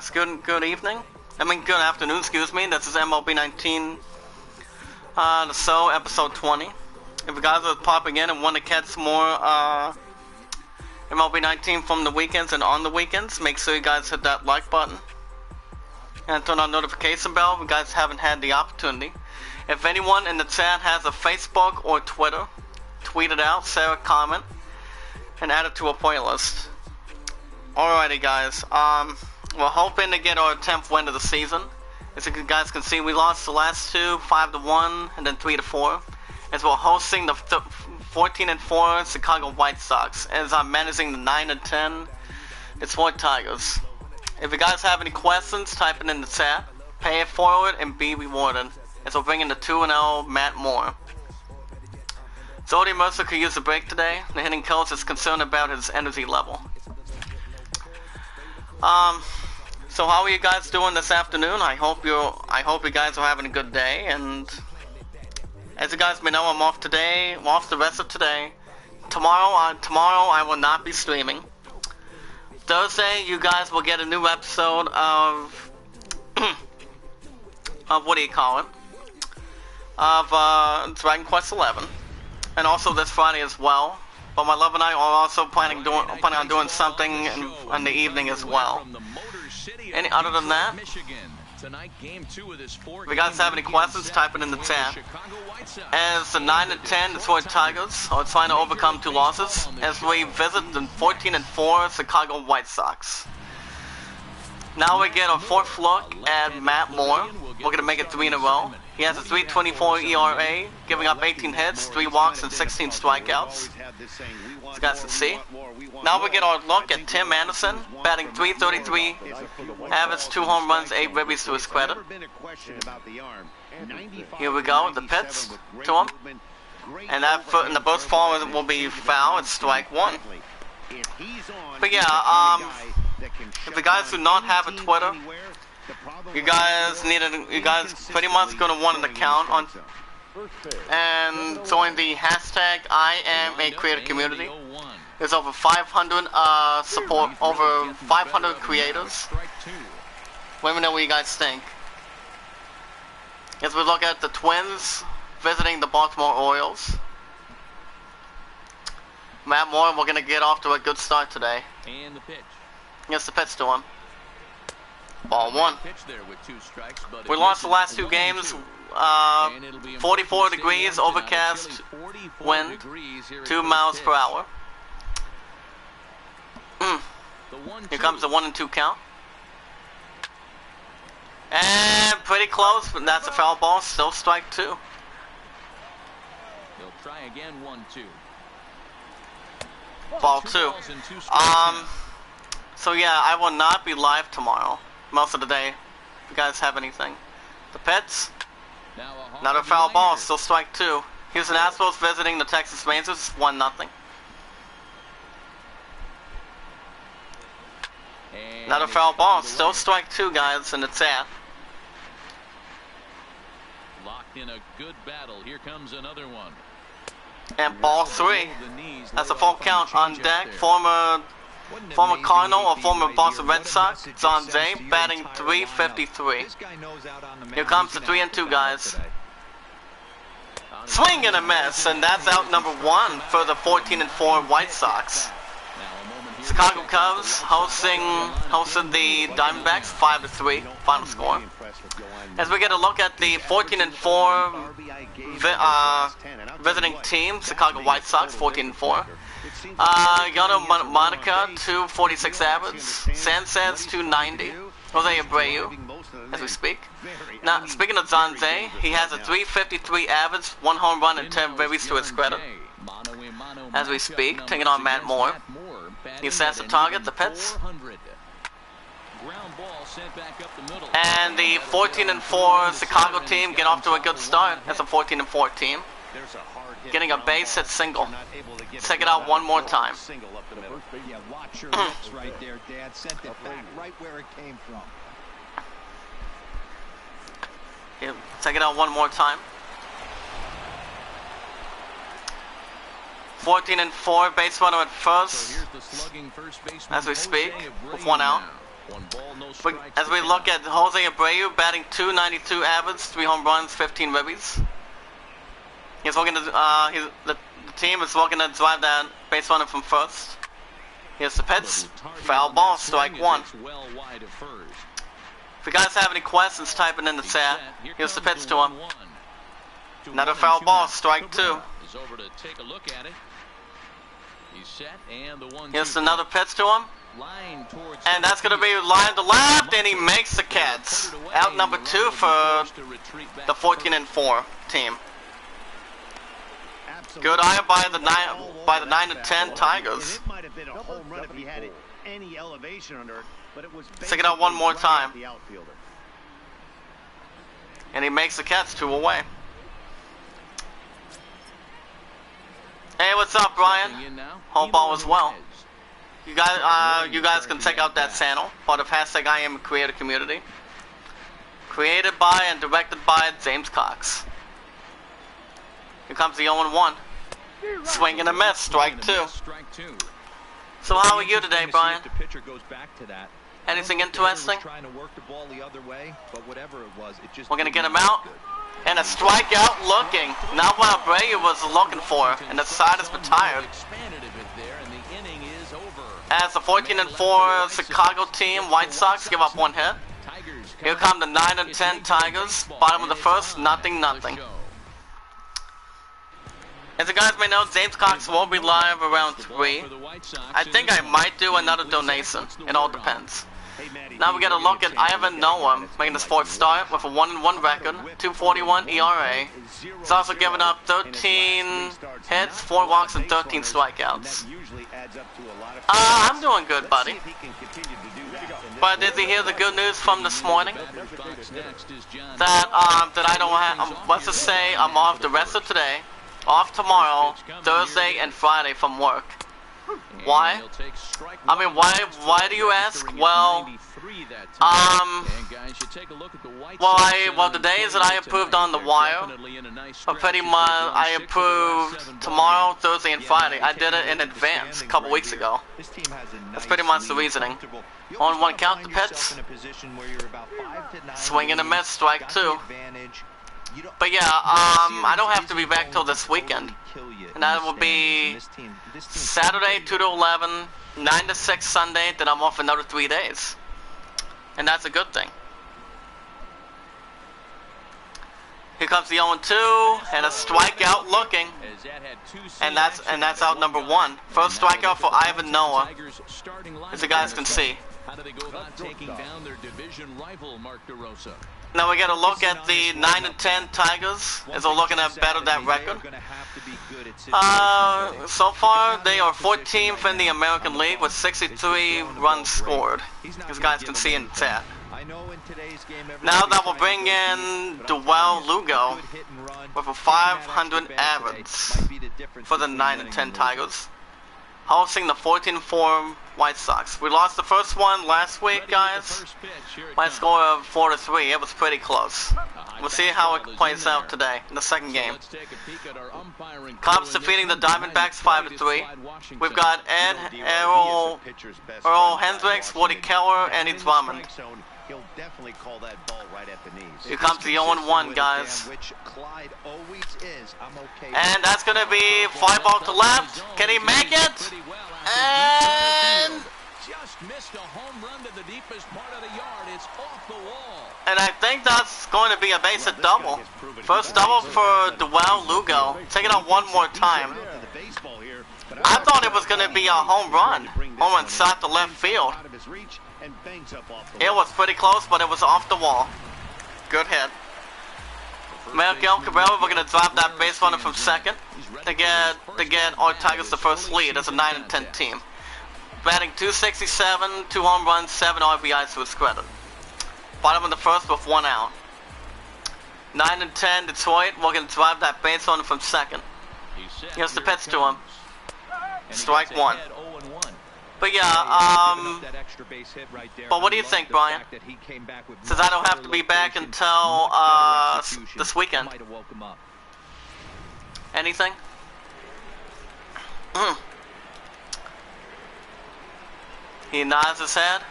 guys. Good evening. Good afternoon, excuse me. This is MLB 19, the show, episode 20. If you guys are popping in and want to catch more MLB 19 from the weekends and on the weekends, make sure you guys hit that like button and turn on notification bell if you guys haven't had the opportunity. If anyone in the chat has a Facebook or Twitter, tweet it out, share a comment, and add it to a playlist. Alrighty guys, we're hoping to get our 10th win of the season. As you guys can see, we lost the last two, 5-1 and then 3-4. As we're hosting the 14-4 Chicago White Sox. As I'm managing the 9-10 Detroit Tigers. If you guys have any questions, type it in the chat. Pay it forward and be rewarded. As we're bringing the 2-0 Matt Moore. Jody Mercer could use a break today. The hitting coach is concerned about his energy level. So how are you guys doing this afternoon? I hope you guys are having a good day. And as you guys may know, I'm off today. I'm off the rest of today. Tomorrow I will not be streaming. Thursday, you guys will get a new episode of what do you call it? Of Dragon Quest XI, and also this Friday as well. But my love and I are also planning on doing something in the evening as well. Any other than that, if you guys have any questions, type it in the chat. As the 9-10 Detroit Tigers are trying to overcome 2 losses, as we visit the 14-4 Chicago White Sox. Now we get a 4th look at Matt Moore. We're gonna make it 3 in a row. He has a 3.24 ERA, giving up 18 hits, 3 walks, and 16 strikeouts. As you guys can see. Now we get our look at Tim Anderson, batting .333, average 2 home runs, 8 ribbies to his credit. Here we go, the pitch to him. And that foot in the burst ball will be foul, it's strike 1. But yeah, if you guys do not have a Twitter, you guys pretty much gonna want an account on and join the hashtag I am a creator community. There's over 500 over 500 creators. Let me know what you guys think. As we look at the Twins visiting the Baltimore Orioles. Matt Moore, we're gonna get off to a good start today. And the pitch. Here's the pitch to him. Ball 1. We lost the last 2 games. 44 degrees, overcast, wind, 2 miles per hour. Here comes the 1-2 count. And pretty close, but that's a foul ball. Still strike 2. They'll try again, 1-2. Ball 2. So yeah, I will not be live tomorrow. Most of the day, if you guys have anything. The Pets, another foul ball, still strike 2. Houston Astros visiting the Texas Rangers, 1-0. Another foul ball, still strike 2, guys, in the chat. Locked in a good battle. Here comes another one. And ball 3. That's a full count on deck. Former Cardinal or former Boston Red Sox, John Jay, batting .353. Here comes the 3-2, guys. Swing and a miss, and that's out number 1 for the 14-4 White Sox. Chicago Cubs hosted the Diamondbacks 5-3, final score. As we get a look at the 14-4 visiting team, Chicago White Sox, 14-4. Yoto Monica, 246 average. Sanchez, 290. Jose Abreu, as we speak. Now, speaking of John Jay, he has a 353 average, 1 home run, and 10 ribbies to his credit. As we speak, taking on Matt Moore. He sets the target, the Pets. And the 14-4 Chicago team get off to a good start as a 14-4 team. Getting a base hit single. Check it out one more time. Check it out one more time. 14-4, base runner at first, as we speak, with 1 out. One ball, no But strikes. as we look at Jose Abreu batting .292 average, 3 home runs, 15 ribbies. He's looking to the team is looking to drive that base runner from first. Here's the pitch, foul ball, strike one. Well wide of first. If you guys have any questions, type it in the chat. Here's the pitch to him. Another foul ball, strike two. Is over to take a look at it. He's set and the 1-2. Here's another pitch to him. Line towards And that's going to be line to left, and he makes the catch. Out number 2 for the 14-4 team. Good eye by the 9 and 10 Tigers. It might have been a home run if he had any elevation under it, but it was Stick it out one more time. the outfielder. And he makes the catch 2 away. Hey, what's up, Brian? Hope all is well. You guys can check out that channel, part of hashtag I Am a Creator Community. Created by and directed by James Cox. Here comes the 0-1. Swing and a miss, strike two. So how are you today, Brian? Anything interesting? We're gonna get him out. And a strikeout looking. Not what Abreu was looking for. And the side is retired. As the 14-4 Chicago team, White Sox give up 1 hit. Here come the 9 and 10 Tigers. Bottom of the first, nothing. As you guys may know, James Cox will be live around 3. I think I might do another donation. It all depends. Now we got to look at Ivan Noah making his 4th start with a 1-1 record, 2.41 ERA. He's also given up 13 hits, 4 walks, and 13 strikeouts. I'm doing good, buddy. But did you hear the good news from this morning? That I don't have, let's just say I'm off the rest of today, off tomorrow, Thursday, and Friday from work. Why? I mean, why do you ask? Well, the days that I approved on the wire are pretty much, I approved tomorrow, Thursday, and Friday. I did it in advance a couple weeks ago. That's pretty much the reasoning. On 1 count, the pitch. Swing and a miss, strike 2. But yeah, I don't have to be back till this weekend. And that will be Saturday 2 to 11, 9 to 6 Sunday, then I'm off another 3 days. And that's a good thing. Here comes the 0-2 and a strikeout looking. And that's out number 1. First strikeout for Ivan Noah, as you guys can see. How do they go about taking down their division rival, Mark DeRosa? Now we got to look at the 9 and 10 Tigers as we're looking at better that record. So far they are 14th in the American League with 63 runs scored, as you guys can see in the chat. Now that will bring in Duel Lugo with a 500 average for the 9 and 10 Tigers, hosting the 14-4 White Sox. We lost the first one last week, guys, by a score of 4-3. It was pretty close. We'll see how it plays out today in the second game. Cubs defeating the Diamondbacks 5-3. We've got Ed, Earl Hendricks, Woody Keller, and Eddie Drummond. Here comes the 0-1, guys. And that's going to be fly ball to left. Can he make it? And just missed a home run to the deepest part of the yard. It's off the wall. And I think that's going to be a base hit double. First double for Duel Lugo. Take it out one more time. I thought it was going to be a home run. Home run shot to left field. It was pretty close, but it was off the wall. Good hit. Miguel Cabrera, we're going to drop that base runner from second to get our Tigers the first lead as a 9 and 10 team. Batting 267, 2 home runs, 7 RBIs to his credit. Bottom of the first with 1 out. 9 and 10 Detroit, we're going to drive that base runner from second. Here's the pitch to him. Strike 1. But yeah, but what do you think, Brian? Since I don't have to be back until this weekend. Anything? He nods his head.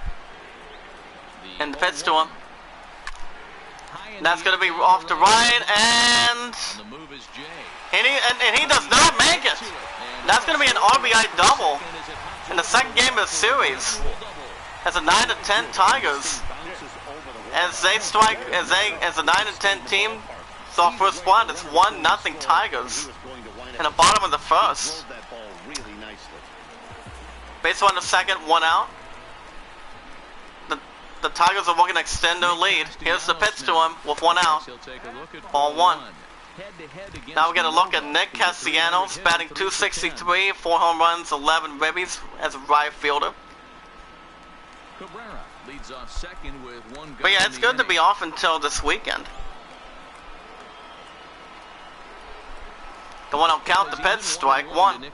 And pitch to him. That's going to be off the right, and he does not make it. That's going to be an RBI double in the second game of the series. As a 9-10 Tigers, as they strike, as a 9-10 team, so first spot, it's 1-0 Tigers in the bottom of the first. Base on the second, one out. The Tigers are looking to extend their lead. Here's the pitch to him with one out. Ball one. Now we get a look at Nick Castellanos, batting .263, 4 home runs, 11 ribbies as a right fielder. But yeah, it's good to be off until this weekend. The one on count, the pitch, strike one.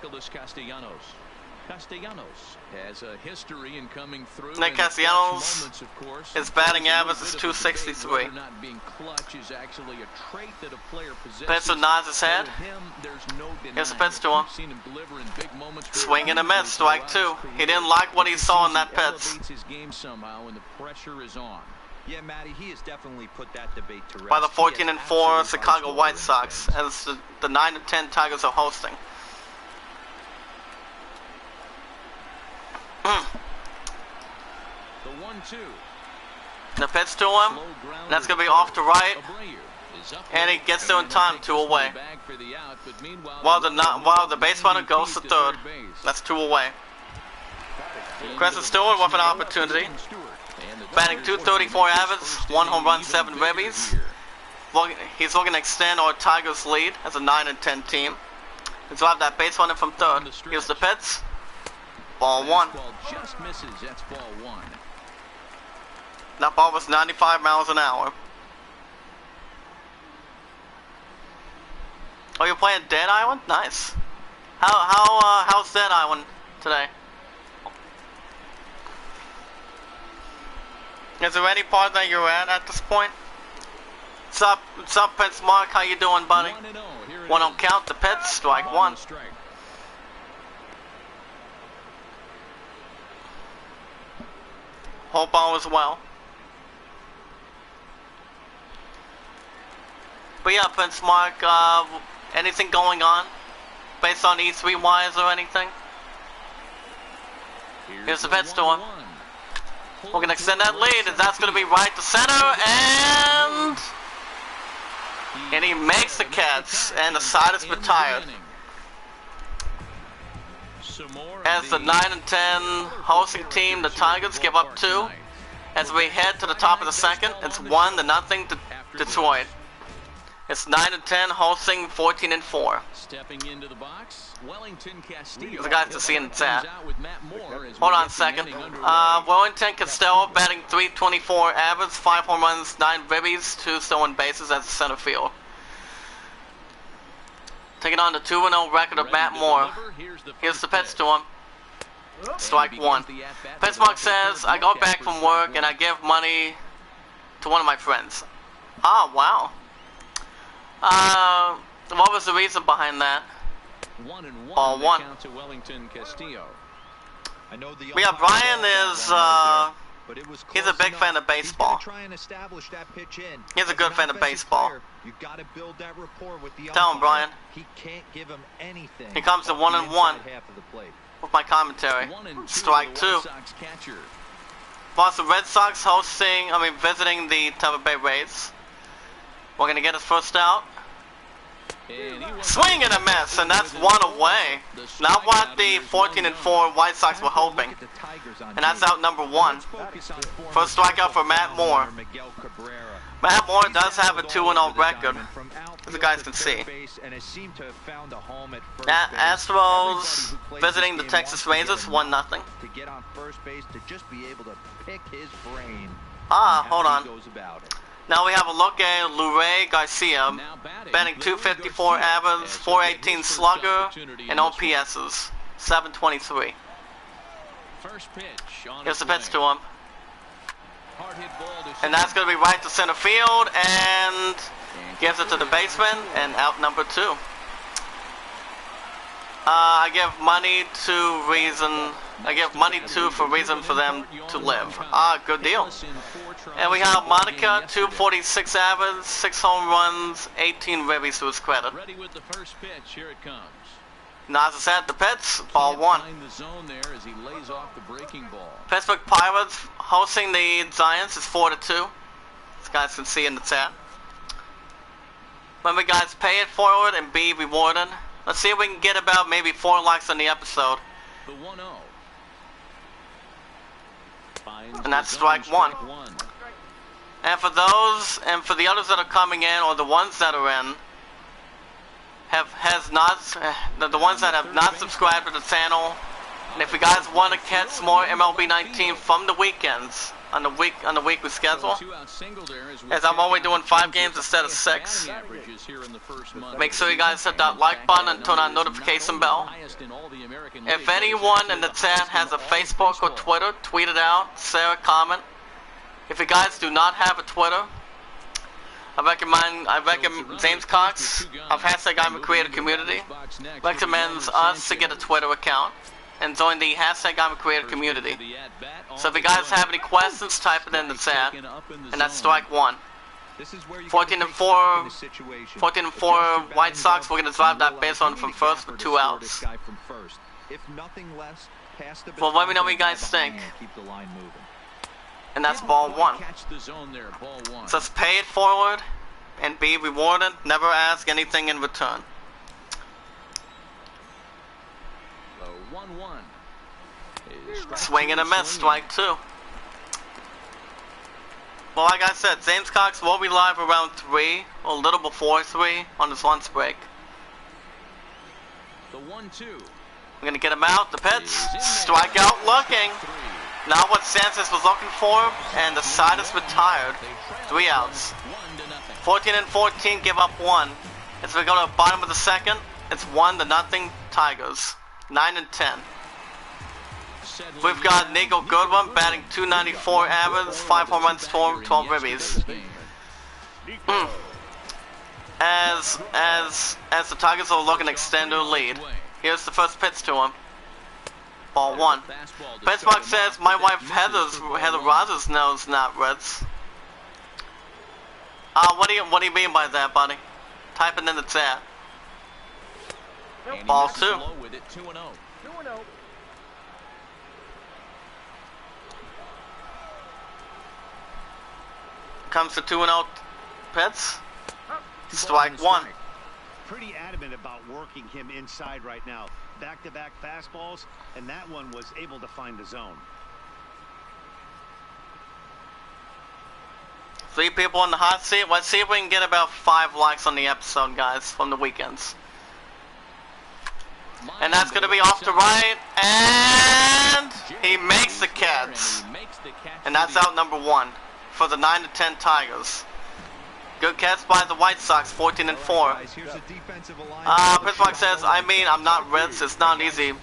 Castellanos has a history in coming through. Nick Castellanos, his batting average is .263. Pitcher nods his head. Here's the pitch to him. Swing and a miss, strike two. He didn't like what he saw in that pitch. Yeah, Matty, he has definitely put that debate to rest. By the 14-4 Chicago White Sox, as the 9-10 Tigers are hosting. The pitch to him, and that's going to be off to right, and he gets there in time, 2 away. While the base runner goes to third, that's 2 away. Crescent Stewart with an opportunity, batting .234 average, 1 home run, 7 ribbies. He's looking to extend our Tigers lead as a 9-10 team. He's drive that base runner from third. Here's the pitch. Ball one. Just misses. That's ball one. That ball was 95 miles an hour. Oh, you're playing Dead Island? Nice. How's Dead Island today? Is there any part that you're at this point? What's up, Pitts Mark? How you doing, buddy? One on count, the pitch, strike one. Hope all is well. But yeah, Prince Mark, anything going on based on E3 wise or anything? Here's the pitch to him. We're going to extend that lead, and that's going to be right to center, and he makes the catch, and the side is retired. As the 9-10 hosting team, the Tigers give up 2. As we head to the top of the second, it's 1-0 to Detroit. It's 9-10 hosting 14-4. Stepping into the box, Wellington Castillo. The guys to see in the chat. Hold on a second. Wellington Castillo batting .324 average, 5 home runs, 9 ribbies, 2 stolen bases as a center field. Taking on the 2-0 record of Matt Moore. Here's the pitch to him. Strike one. Pittsburgh says, I go back from work and I give money to one of my friends. Ah, wow. What was the reason behind that? Ball one. Yeah, Brian is, he's a big fan of baseball. He's a good fan of baseball. Tell him, Brian. He comes to 1-1 with my commentary. Strike two. Boston Red Sox visiting the Tampa Bay Rays. We're going to get his first out. Swing and a miss, and that's 1 away. Not what the 14-4 White Sox were hoping. And that's out number 1. First strikeout for Matt Moore. Matt Moore does have a 2-0 record, as you guys can see. Astros visiting the Texas Rangers, 1-0. Ah, hold on. Now we have a look at Luray Garcia, batting .254 average, 418 slugger, and OPSs, 723. Here's the pitch to him. And that's going to be right to center field, and gives it to the baseman, and out number 2. I give money to reason I give money to for a reason for them to live. Ah, good deal. And we have Monica, 246 average, 6 home runs, 18 ribbies to his credit. Ready with the first pitch. Here it comes. Nas is at the Pits, ball 1. Find the zone there as he lays off the breaking ball. Pittsburgh Pirates hosting the Giants is 4-2. As guys can see in the chat. Remember guys, pay it forward and be rewarded. Let's see if we can get about maybe 4 likes on the episode. The 1-0. And that's strike 1. And for those, and for the others that are coming in, or the ones that are in, the ones that have not subscribed to the channel, and if you guys want to catch more MLB 19 from the weekends, on the weekly schedule, as I'm only doing 5 games instead of 6, make sure you guys hit that like button and turn on notification bell. If anyone in the chat has a Facebook or Twitter, tweet it out, share a comment. If you guys do not have a Twitter, I recommend James Cox of Hashtag I'm a Creator Community recommends us to get a Twitter account and join the Hashtag I'm a Creator community. So if you guys have any questions, type it in the chat, and that's strike 1. 14-4 White Sox. We're gonna drive that base on from first with 2 outs. Well, let me know what you guys think. And that's ball 1. So let's pay it forward and be rewarded. Never ask anything in return. Swing and a miss, strike 2. Well, like I said, James Cox will be live around 3, or a little before 3, on his lunch break. The 1-2. We're gonna get him out. The Pits, strikeout looking. Not what Sanchez was looking for, and the side is retired. 3 outs. 14-14, give up 1. As we go to the bottom of the second, it's 1-0 Tigers. 9-10. We've got Nico Goodwin batting .294 average, 5 home runs, 12 ribbies. As the Tigers are looking to extend their lead. Here's the first pitch to him. Ball 1. Pittsburgh says my wife Heather Rogers knows not Reds. What do you mean by that, buddy? Type it in the chat. Ball 2. Comes to 2-0 Pitts. Strike 1. Pretty adamant about working him inside right now. Back-to-back fastballs, and that one was able to find the zone. 3 people in the hot seat. Let's see if we can get about 5 likes on the episode, guys, from the weekends. And that's going to be off to right, and he makes the catch. And that's out number 1 for the 9-10 Tigers. Good catch by the White Sox, 14-4. Pittsburgh says, I'm not Reds. It's not easy to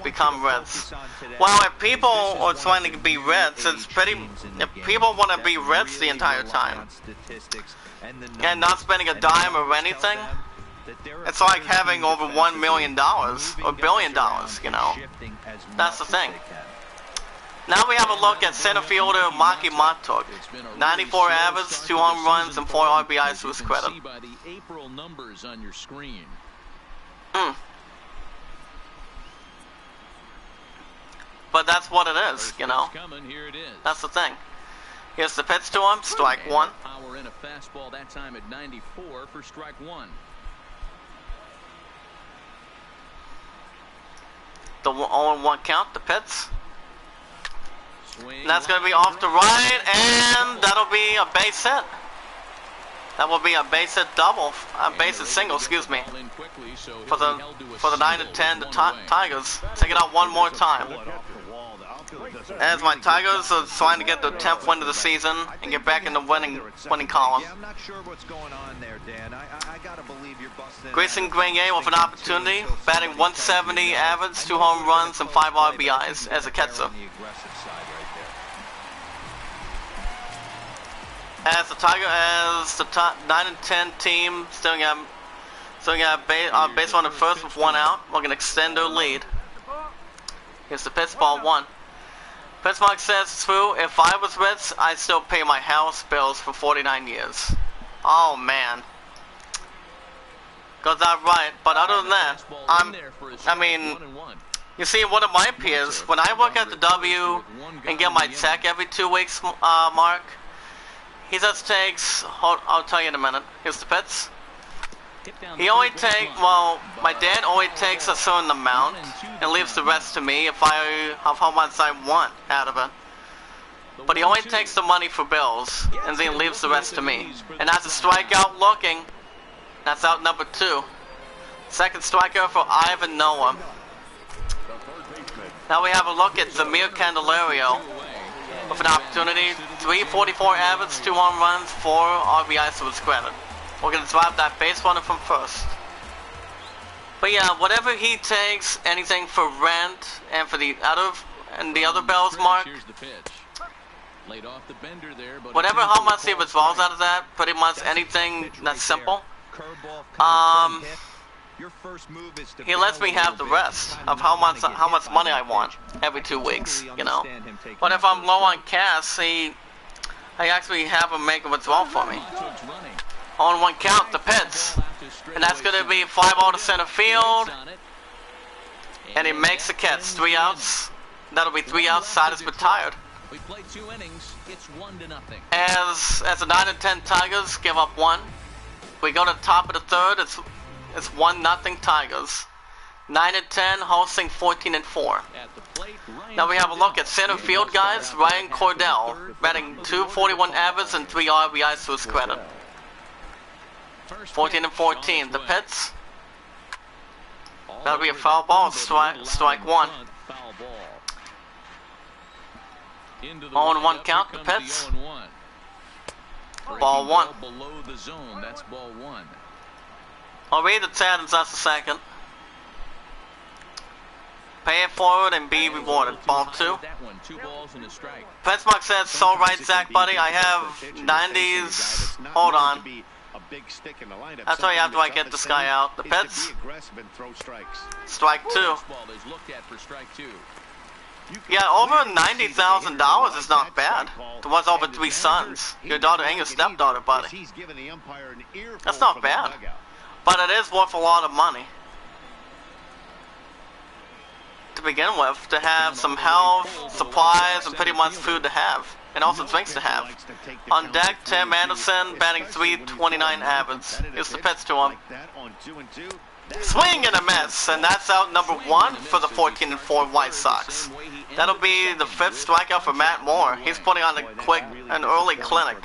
become Reds. Well, if people are trying to be Reds, it's pretty. If people want to be Reds the entire time and not spending a dime or anything, it's like having over $1 million or $1 billion. You know, that's the thing. Now we have a look at center fielder Maki Matuk. 94 average, 2 home runs, and 4 RBIs to his credit. But that's what it is, you know. That's the thing. Here's the pitch to him, strike 1. Power in a fastball that time at 94 for strike 1. The 0-1 count, the pitch. And that's going to be off the right, and that'll be a base hit. That will be a base hit double, a base hit single, excuse me, for the 9-10 Tigers. Take it out one more time. As my Tigers are trying to get their 10th win of the season and get back in the winning column. Grayson Grenier with an opportunity, batting 170 average, 2 home runs, and 5 RBIs as a catcher. As the 9-10 team still got base on the first with 1 out, we're gonna extend their lead. Here's the pitch, ball 1. Pitchmark says, true, if I was rich, I'd still pay my house bills for 49 years. Oh, man. Got that right, but other than that, I mean, you see, one of my peers, when I work at the W and get my check every 2 weeks, Mark, he just takes, I'll tell you in a minute, here's the pitch. He only takes, well, my dad only takes a certain amount and leaves the rest to me of how much I want out of it. But he only takes the money for bills and then leaves the rest to me. And that's a strikeout looking. That's out number 2. Second strikeout for Ivan Noah. Now we have a look at Zamir Candelario with an opportunity. 344 average, 2 home runs, 4 RBIs to his credit. We're going to drive that base runner from first. But yeah, whatever he takes, anything for rent and for the other bells, Mark, whatever, how much he withdraws out of that, pretty much anything that's simple, he lets me have the rest of how much money I want every 2 weeks, you know. But if I'm low on cash, I actually have him make a withdrawal for me. On 1 count, the pitch, and that's going to be 5-0 to center field, and he makes the catch. 3 outs. That'll be 3 outs. Side is retired. As the 9 and 10 Tigers give up 1, we go to the top of the 3rd. It's 1-0 Tigers. 9 and 10 hosting 14 and 4. Now we have a look at center field, guys. Ryan Cordell batting 241 average and 3 RBIs to his credit. 14 and 14. The pitch. That'll be a foul ball. Strike 1. 0-1 count. The pitch. Ball 1. I'll read the chat in just a second. Pay it forward and be rewarded. Ball 2. Pitchmark says, so right, Zach, buddy. I have 90s. Hold on. I'll tell you after I get this guy out. The pitch. Strike 2. Yeah, over $90,000 is not bad. It was over 3 sons. Your daughter and your stepdaughter, buddy. That's not bad. But it is worth a lot of money. To begin with, to have some health, supplies, and pretty much food to have. And also drinks to have. On deck, Tim Anderson batting 329 average. Here's the pitch to him. Swing and a miss, and that's out number 1 for the 14 and 4 White Sox. That'll be the 5th strikeout for Matt Moore. He's putting on an early clinic.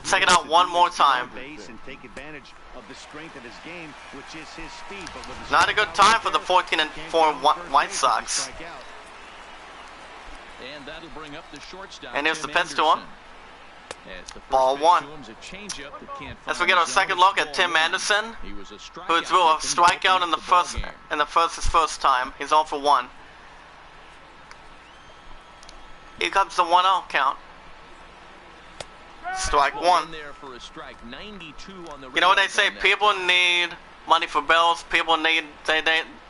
Check it out one more time. Not a good time for the 14 and 4 White Sox. And here's the pitch to him. Ball 1. As we get our second look at Tim Anderson, who threw a strikeout his first time. He's 0 for 1. Here comes the 1-0 count. Strike 1. You know what they say? People need money for bills. People they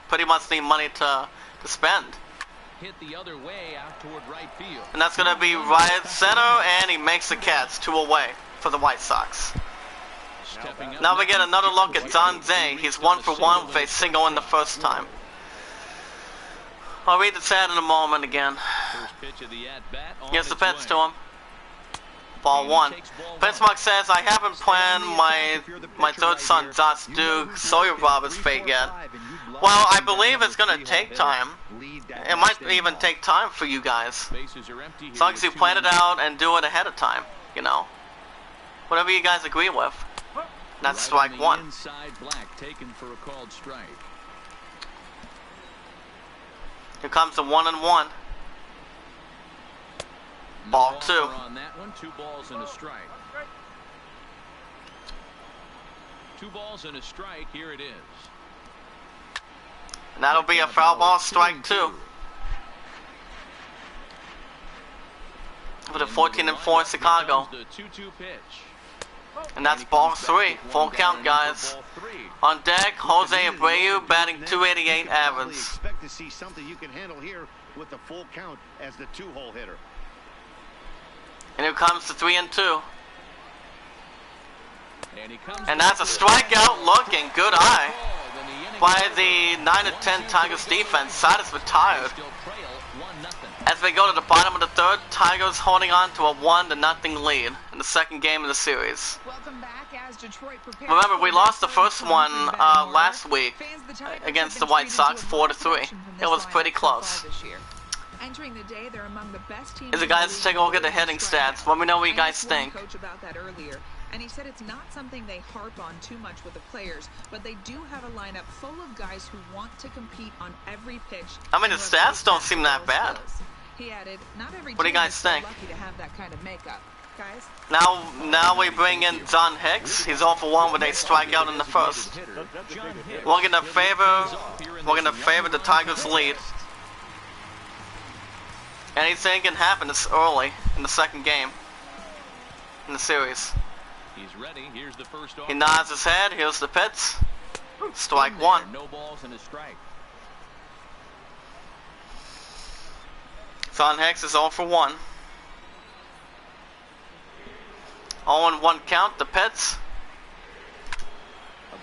pretty much need money to spend. Hit the other way out toward right field. And that's going to be right center, and he makes the catch 2 away for the White Sox. Now we get another look at Don Day. He's 1 for 1 with a single in the first time. I'll read the chat in a moment again. Here's the pitch to him. Ball 1. Pitchmark says, I haven't planned my third son, Josh Duke, Sawyer Roberts' fate yet. Well, I believe it's going to take time. It might even take time for you guys. As long as you plan it out and do it ahead of time, you know. Whatever you guys agree with. That's strike 1. Here comes the 1-1. Ball 2. On that one, 2 balls and a strike. 2 balls and a strike. Here it is. And that'll be a foul ball, strike 2. For the 14 and 4 Chicago. And that's ball 3. Full count, guys. On deck, Jose Abreu batting .288 average. Expect to see something you can handle here with the full count as the 2-hole hitter. And here comes the 3-2. And that's a strikeout. Looking good eye by the 9-10 Tigers defense. Side is retired. As we go to the bottom of the third, Tigers holding on to a 1-0 lead in the second game of the series. Remember, we lost the first one last week against the White Sox 4-3. It was pretty close. Entering the day, they're among the best teams. As the guys take a look at the hitting stats, let me know what you guys think. Coach about that earlier, and he said it's not something they harp on too much with the players, but they do have a lineup full of guys who want to compete on every pitch. I mean, the stats don't seem that bad. He added, not every what do you guys think? Lucky to have that kind of makeup. Guys? Now we bring in John Hicks. He's 0 for 1 with a strikeout in the first. We're gonna favor the Tigers' lead. Anything can happen this early in the second game in the series. He's ready. Here's the first he nods his head. Here's the pitch. Strike 1. No balls and a strike. John Hicks is 0 for 1. 0-1 count, the pitch.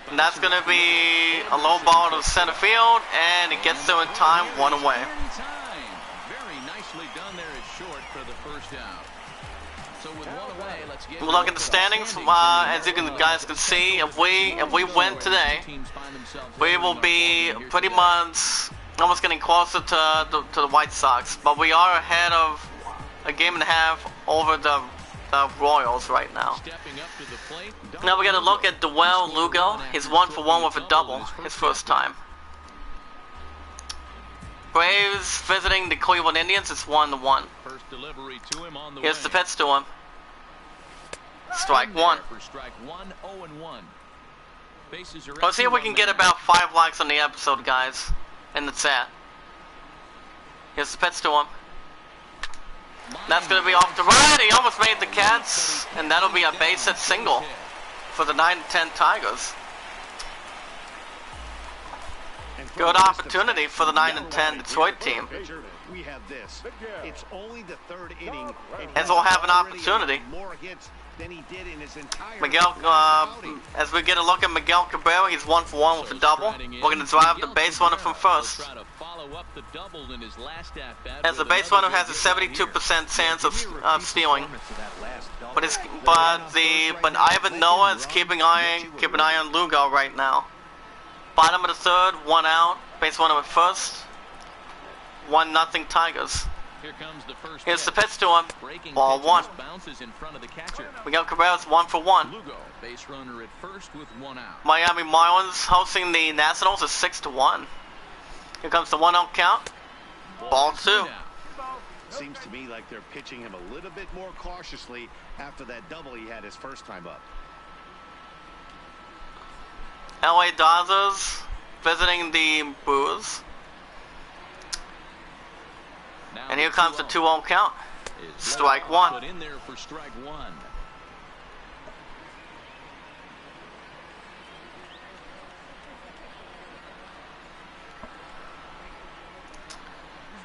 And that's going to be a low ball to center field, and it gets there in time, 1 away. Very nicely done there at short for the first out. So with 1 away, let's get. We'll look at the standings. As you guys can see, if we win today, we will be pretty much almost getting closer to the White Sox. But we are ahead of a game and a half over the Royals right now. Now we got to look at Duel Lugo. He's 1 for 1 with a double his first time. Braves visiting the Cleveland Indians. It's 1-1. Here's the pitch to him. Strike 1. Let's see if we can get about 5 likes on the episode, guys, in the chat. Here's the pitch to him. That's going to be off the right. He almost made the catch, and that'll be a base hit single for the 9-10 Tigers. Good opportunity for the 9-10 Detroit team. We have this. It's only the 3rd inning, as we'll have an opportunity. Miguel, as we get a look at Miguel Cabrera, he's 1 for 1 with a double. We're going to drive the base runner from first. As the base runner has a 72% chance of stealing. But Ivan Noah is keep an eye on Lugo right now. Bottom of the third, 1 out. Base runner at first. 1-0 Tigers. Here's the pitch to him. Ball 1. Miguel Cabrera's 1 for 1. Miami Marlins hosting the Nationals is 6-1. Here comes the 1-0 count. Ball 2. Seems to me like they're pitching him a little bit more cautiously after that double he had his first time up. LA Dodgers visiting the Brewers. And here comes the 2-0 count. Strike 1.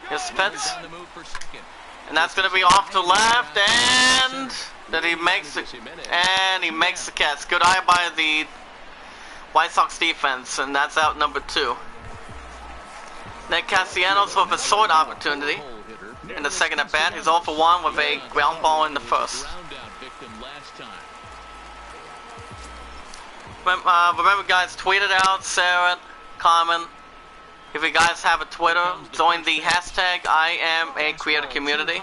Here's the pitch. And that's going to be off to left, and that he makes the catch. Good eye by the White Sox defense, and that's out number 2. Nick Castellanos with a short opportunity in the second at bat. He's 0 for 1 with a ground ball in the first. Remember, guys, tweet it out, share it, comment. If you guys have a Twitter, join the hashtag #IamACreator community.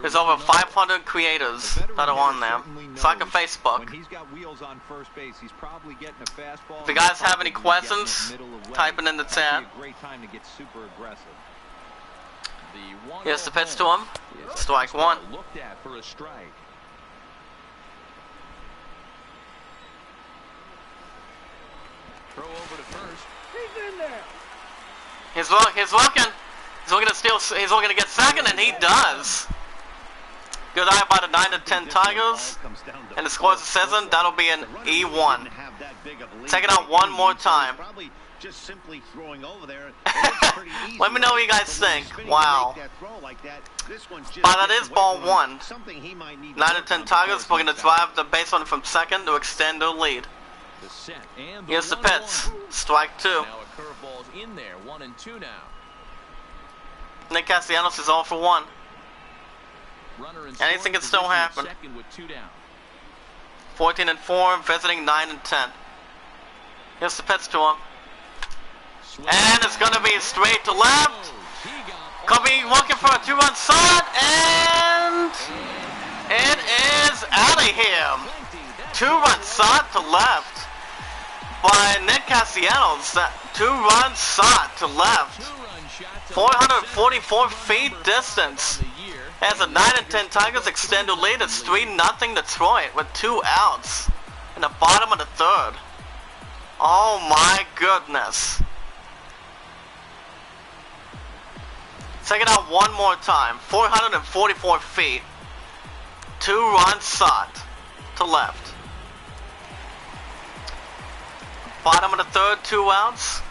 There's over 500 creators that are on there. It's like a Facebook. If you guys have any questions, type it in the chat. Here's the pitch to him. Strike 1. Throw over to first. He's in there. He's looking to steal. He's looking to get second, and he does. Good eye by the 9-10 Tigers. And the score says that'll be an E1. Check it out one more time. Just simply throwing over there. Let me know what you guys think. Wow. But that is ball one. 9-10 Tigers. We're going to drive the base runner from second to extend their lead. Here's the pitch. Strike two. Now a curveball's in there. 1-2 now. Nick Castellanos is all for one. Anything can still happen. 14-4, visiting 9-10. Here's the pitch to him. And it's going to be straight to left. Could be looking for a 2-run shot, and it is out of here. 2-run shot to left by Nick Castellanos. That 2-run shot to left. 444 feet distance. As the 9-10 Tigers extend their lead, it's 3-0 Detroit with 2 outs in the bottom of the third. Oh my goodness. Check it out one more time. 444 feet. 2-run shot to left. Bottom of the third, 2 outs.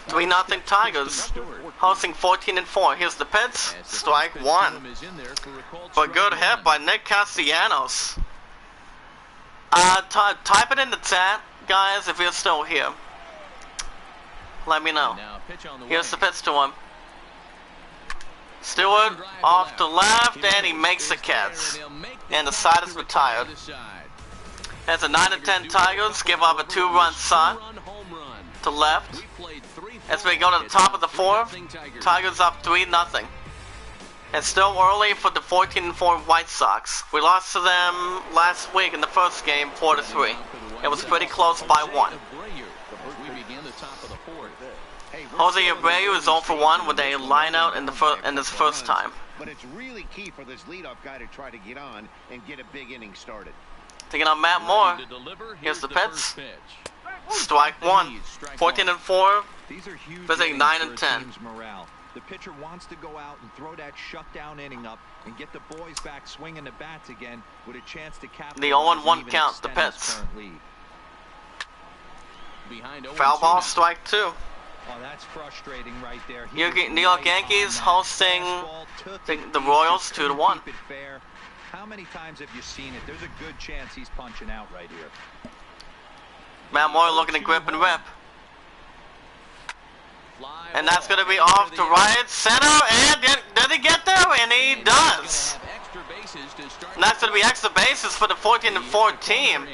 3-0 Tigers. Hosting 14-4. Here's the pitch. Strike one. But good hit by Nick Castellanos. Type it in the chat, guys, if you're still here. Let me know. Here's the pitch to him. Stewart off to left, and he makes the catch. And the side is retired. As the 9-10 Tigers give up a 2-run shot to left. As we go to the top of the fourth, Tigers up 3-0. It's still early for the 14-4 White Sox. We lost to them last week in the first game, 4-3. It was pretty close by 1. Jose Abreu is 0 for 1 with a line out in this first time. But it's really key for this leadoff guy to try to get on and get a big inning started. Taking on Matt Moore. Here's the pitch. Strike one. 14-4. These are huge visiting 9-10. Morale. The pitcher wants to go out and throw that shutdown inning up and get the boys back swinging the bats again with a chance to capture the 0-1 count. The pitch. Foul ball. Strike two. Oh, that's frustrating right there. New York Yankees hosting the Royals 2-1. How many times have you seen it? There's a good chance he's punching out right here. Matt Moore looking to grip and rip. And that's going to be off to right center. And did he get there? And he does. And that's going to be extra bases for the 14-4 team.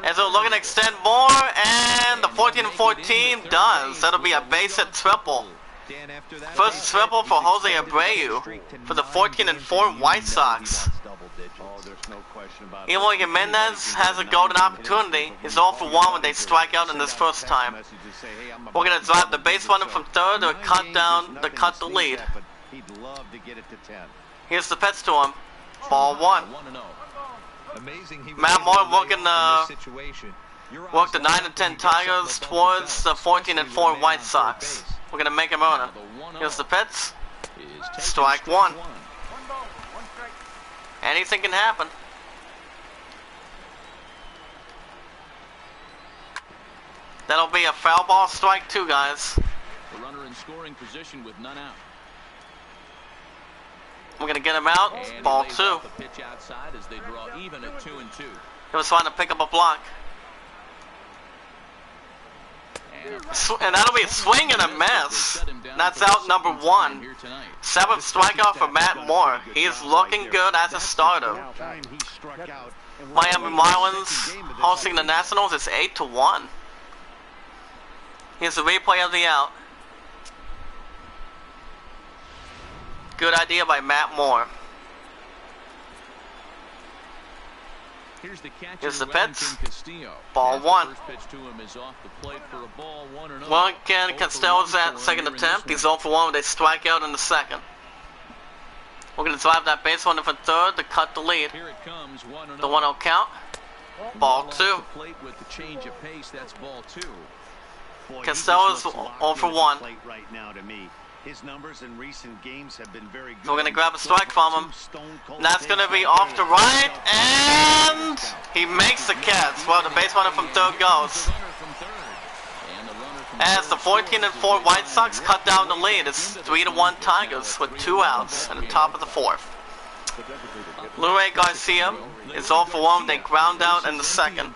As they're looking to extend more, and the 14-4 team does. That'll be a base hit triple. First triple for Jose Abreu for the 14-4 White Sox. Eloy Jimenez has a golden opportunity. He's 0 for 1 when they strike out in this first time. We're going to drive the base runner from third to cut the lead. Here's the pitch to him. Ball one. Matt Moore looking to work the 9-10 Tigers towards the 14-4 White Sox. We're going to make him earn it. Here's the pitch. Strike one. Anything can happen. That'll be a foul ball. Strike two, guys. The runner in scoring position with none out. We're going to get him out. Ball two. The pitch outside as they draw even at 2-2. He was trying to pick up a block. And that'll be a swing and a miss. That's out number one. 7th strikeout for Matt Moore. He's looking good as a starter. Miami Marlins hosting the Nationals. It's 8-1. Here's a replay of the out. Good idea by Matt Moore. Here's the pitch. Ball one. Well, again, Castell's at second attempt. He's 0 for 1 with a strikeout in the second. We're going to drive that base runner for third to cut the lead. The 1-0 count. Ball two. Castell's 0 for 1. His numbers in recent games have been very good. So we're going to grab a strike from him. And that's going to be off the right, and he makes the catch. Well, the base runner from third goes. As the 14-4 White Sox cut down the lead, it's 3-1 Tigers with 2 outs in the top of the 4th. Luis Garcia is 0 for 1. They ground out in the 2nd.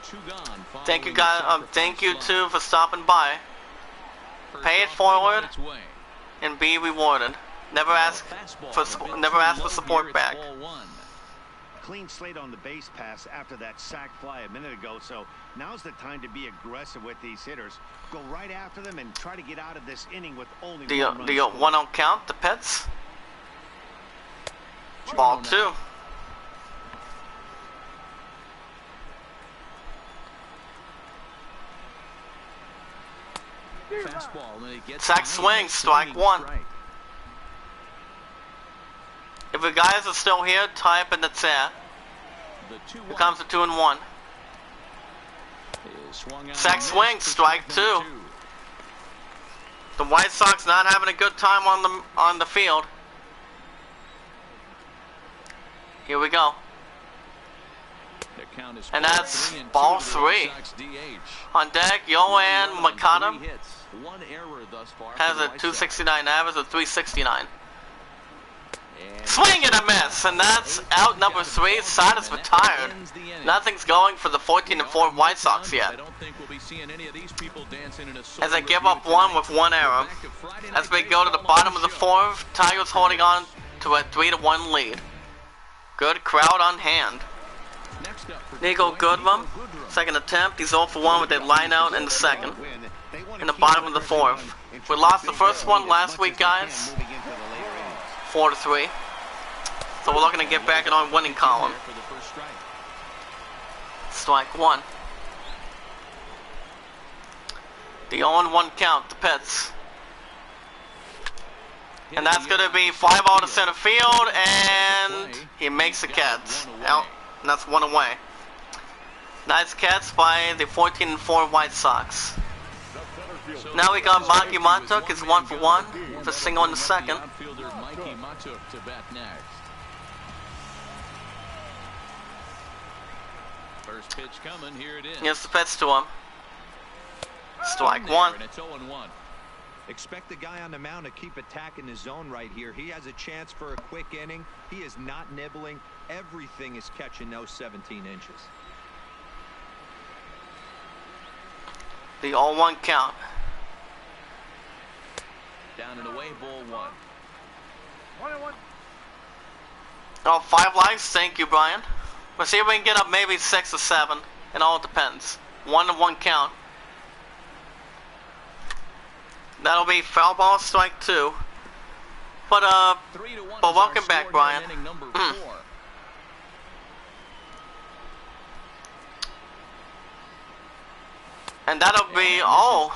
Thank you guys. Thank you too for stopping by. Pay it forward and be rewarded. Never ask for support back. Clean slate on the base pass after that sac fly a minute ago, so now's the time to be aggressive with these hitters. Go right after them and try to get out of this inning with only the 1-0 count, the Pets. Ball 2. Sack swing, strike 1. If the guys are still here, type in the chat. Here comes the 2-1. Sack swing, strike 2. The White Sox not having a good time on the field. Here we go. And that's ball 3. On deck, Yohan Makata has a 269 average of 369. Swing and a miss, and that's out number 3. Side is retired. Nothing's going for the 14-4 White Sox yet, as they give up 1 with 1 error. As we go to the bottom of the 4th, Tigers holding on to a 3-1 lead. Good crowd on hand. Nico Goodrum, second attempt. He's 0 for 1 with a line out in the 2nd. In the bottom of the 4th. We lost the first one last week, guys. 4-3. So we're looking to get back in our winning column. Strike 1. The 0-1 count, the Pets. And that's going to be 5 out to center field, and he makes the catch. Out, and that's 1 away. Nice catch by the 14-4 White Sox. Now we got Maki Matuk, is 1 for 1 with a single in the 2nd. First pitch coming, here it is. Here's the pitch to him. Strike 1. Expect the guy on the mound to keep attacking the zone right here. He has a chance for a quick inning. He is not nibbling. Everything is catching those 17 inches. The 0-1 count. Down and away, ball 1. 1-1. Oh, 5 likes. Thank you, Brian. We'll see if we can get up maybe 6 or 7. It all depends. 1-1 count. That'll be foul ball, strike 2. But welcome back, Brian. And that'll be all.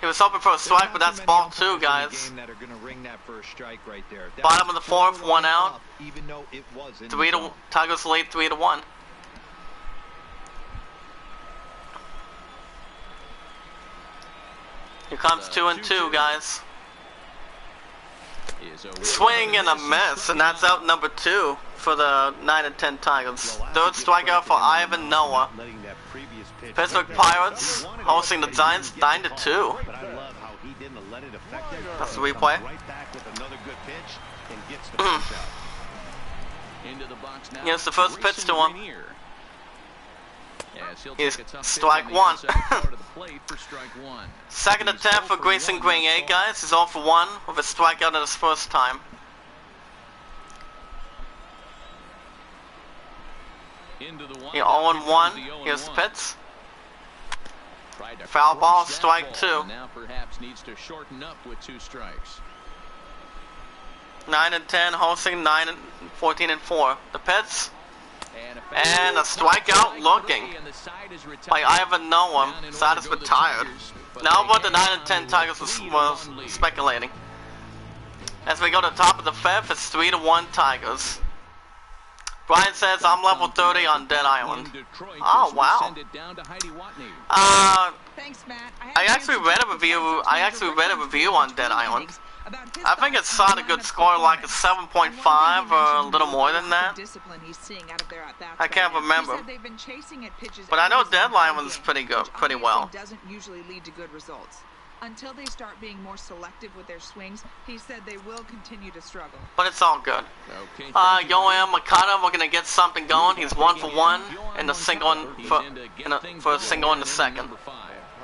He was hoping for a strike, but that's ball 2, guys. Bottom of the 4th, 1 out. 3-1. Tigers lead 3-1. Here comes 2-2, guys. Swing and a miss, and that's out number 2 for the 9-10 Tigers. Third strikeout for Ivan Noah. Pittsburgh Pirates hosting the Giants 9-2. That's the replay. Here's the first pitch to him. He's strike 1. Second attempt for Grayson Green, guys. He's 0 for 1 with a strikeout in his first time. Here, 0-1. Here's the pitch. Foul ball, strike 2. Now perhaps needs to shorten up with 2 strikes. 9-10 hosting 14-4. The pitch. And a strikeout looking by Ivan Noah. Side is retired. Now what the 9-10 Tigers was speculating. As we go to the top of the 5th, it's 3-1 Tigers. Brian says I'm level 30 on Dead Island. Oh wow. Thanks, Matt. I actually read a review on Dead Island. About his I think thoughts it's on not the a good lineup's score, like a performance. 7.5 or a And one little thing he more than mentioned was that. the discipline he's seeing out of their at-bats I can't right now. remember. He said they've been chasing at pitches But I know every single Deadline ball was game, pretty good, which pretty obviously well. doesn't usually lead to good results. Until they start being more selective with their swings, he said they will continue to struggle. But it's all good. Okay, Yoel Makata, we're gonna get something going. He's 1 for 1 in the single for a single in the second.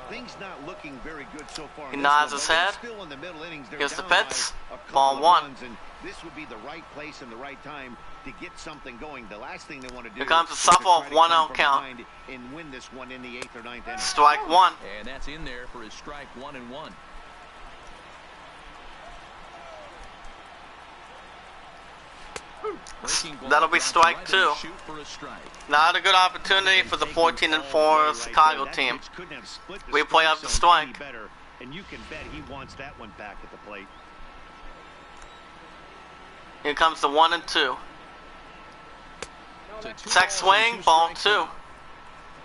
Things not looking very good so far. He nods his head. Still in the middle innings. They're Here's the down by pitch. a couple Ball of 1. runs, and this would be the right place and the right time to get something going. The last thing they want to do Here comes the is to softball try to 1 come out from count. behind and win this one in the 8th or 9th inning. Strike 1. And that's in there for his strike 1-1. That'll be strike 2. Not a good opportunity for the 14-4 Chicago team. We play up the strike. Better, and you can bet he wants that one back at the plate. Here comes the 1 and 2. Check swing, ball 2.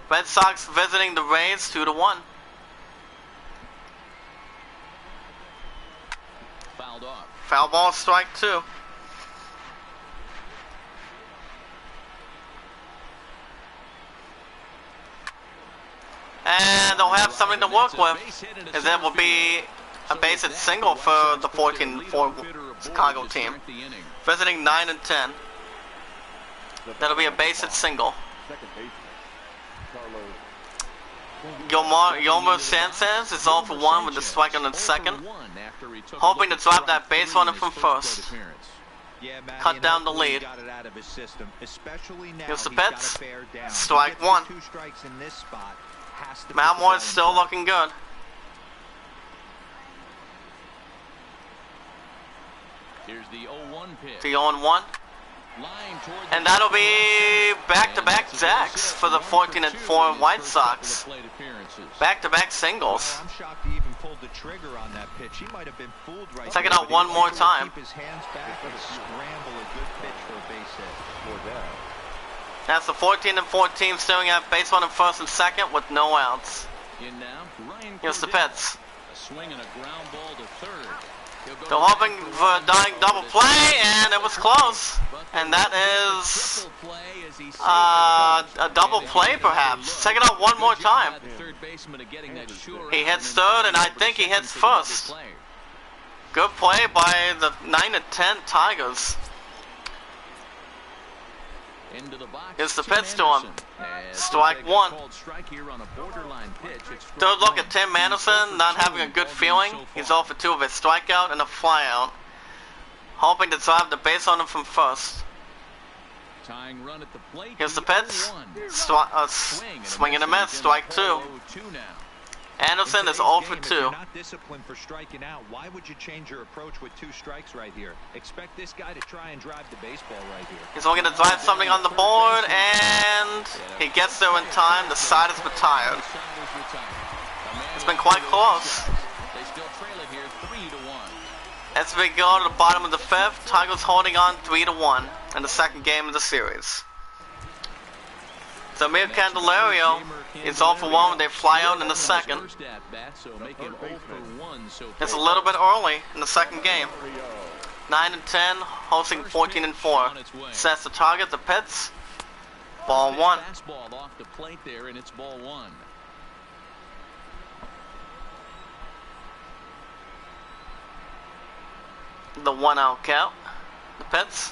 Red Sox visiting the Rays 2-1. Fouled off. Foul ball, strike 2. And they'll have something to work with, as it will be a base hit single for the 14-4 Chicago team. Visiting 9 and 10. That'll be a base hit single. Yolmer Sanchez is 0 for 1 with the strike on the second, hoping to drop that base runner from first. Cut down the lead. Here's the pitch. Strike 1. Malmore is still looking good. Here's the 0-1 pitch. The 0-1. And that'll be back-to-back jacks for the 14-4 White Sox. Back-to-back singles. I'm shocked he even pulled the trigger on that pitch. He might have been fooled right Check it there, out but one he more was able to time. keep his hands back and scramble a good pitch for a base hit. That's the 14-4 team staring at base runner first and second with no outs. In now, Ryan Here's the Cordell. pitch. A swing and a ground ball to third. They're hoping for a dying double play, and it was close. And that is a double play, perhaps. Check it out one more time. He hits third, and I think he hits first. Good play by the 9 and 10 Tigers. Here's the pitch to him. Strike 1. Third look at Tim Anderson, not having a good feeling. He's 0 for 2 with a strikeout and a flyout. Hoping to drive the base on him from first. Here's the pitch. Swing and a miss. Strike 2. Anderson is 0 for 2. If you're not disciplined for striking out, why would you change your approach with 2 strikes right here? Expect this guy to try and drive the baseball right here. He's looking to drive something on the board, and he gets there in time. The side is retired. It's been quite close. As we go to the bottom of the 5th, Tigers holding on 3-1 in the second game of the series. Samir Candelario is 0 for 1 when they fly out in the second. It's a little bit early in the second game. 9 and 10, hosting 14 and 4. Sets the target, the pitch. Ball 1. Fastball off the plate there, and it's ball 1. The 1-out count. The pitch.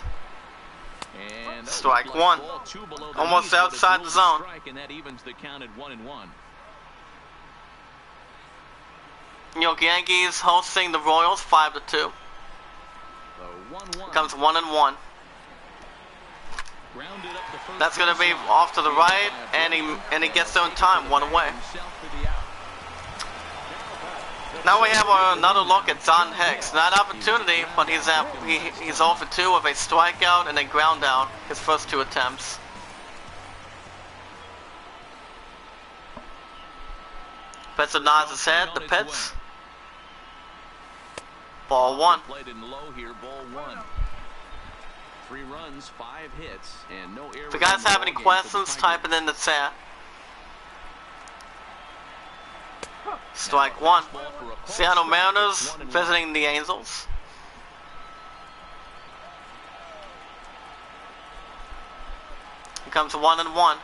And Strike 1. Almost outside the zone. And that evens the count at 1-1. New York Yankees hosting the Royals 5-2. Comes 1-1. That's going to be off to the right, and he gets there in time, 1 away. Now we have another look at Don Hicks. Not opportunity, but he's 0 for 2 with a strikeout and a ground out his first 2 attempts. Spencer nods his head, the pitch. Ball 1. Played in low here, ball 1. 3 runs, 5 hits, and no errors. If you guys have any questions, type it in the chat. Strike 1. Seattle Mariners visiting the Angels. comes the 1-1.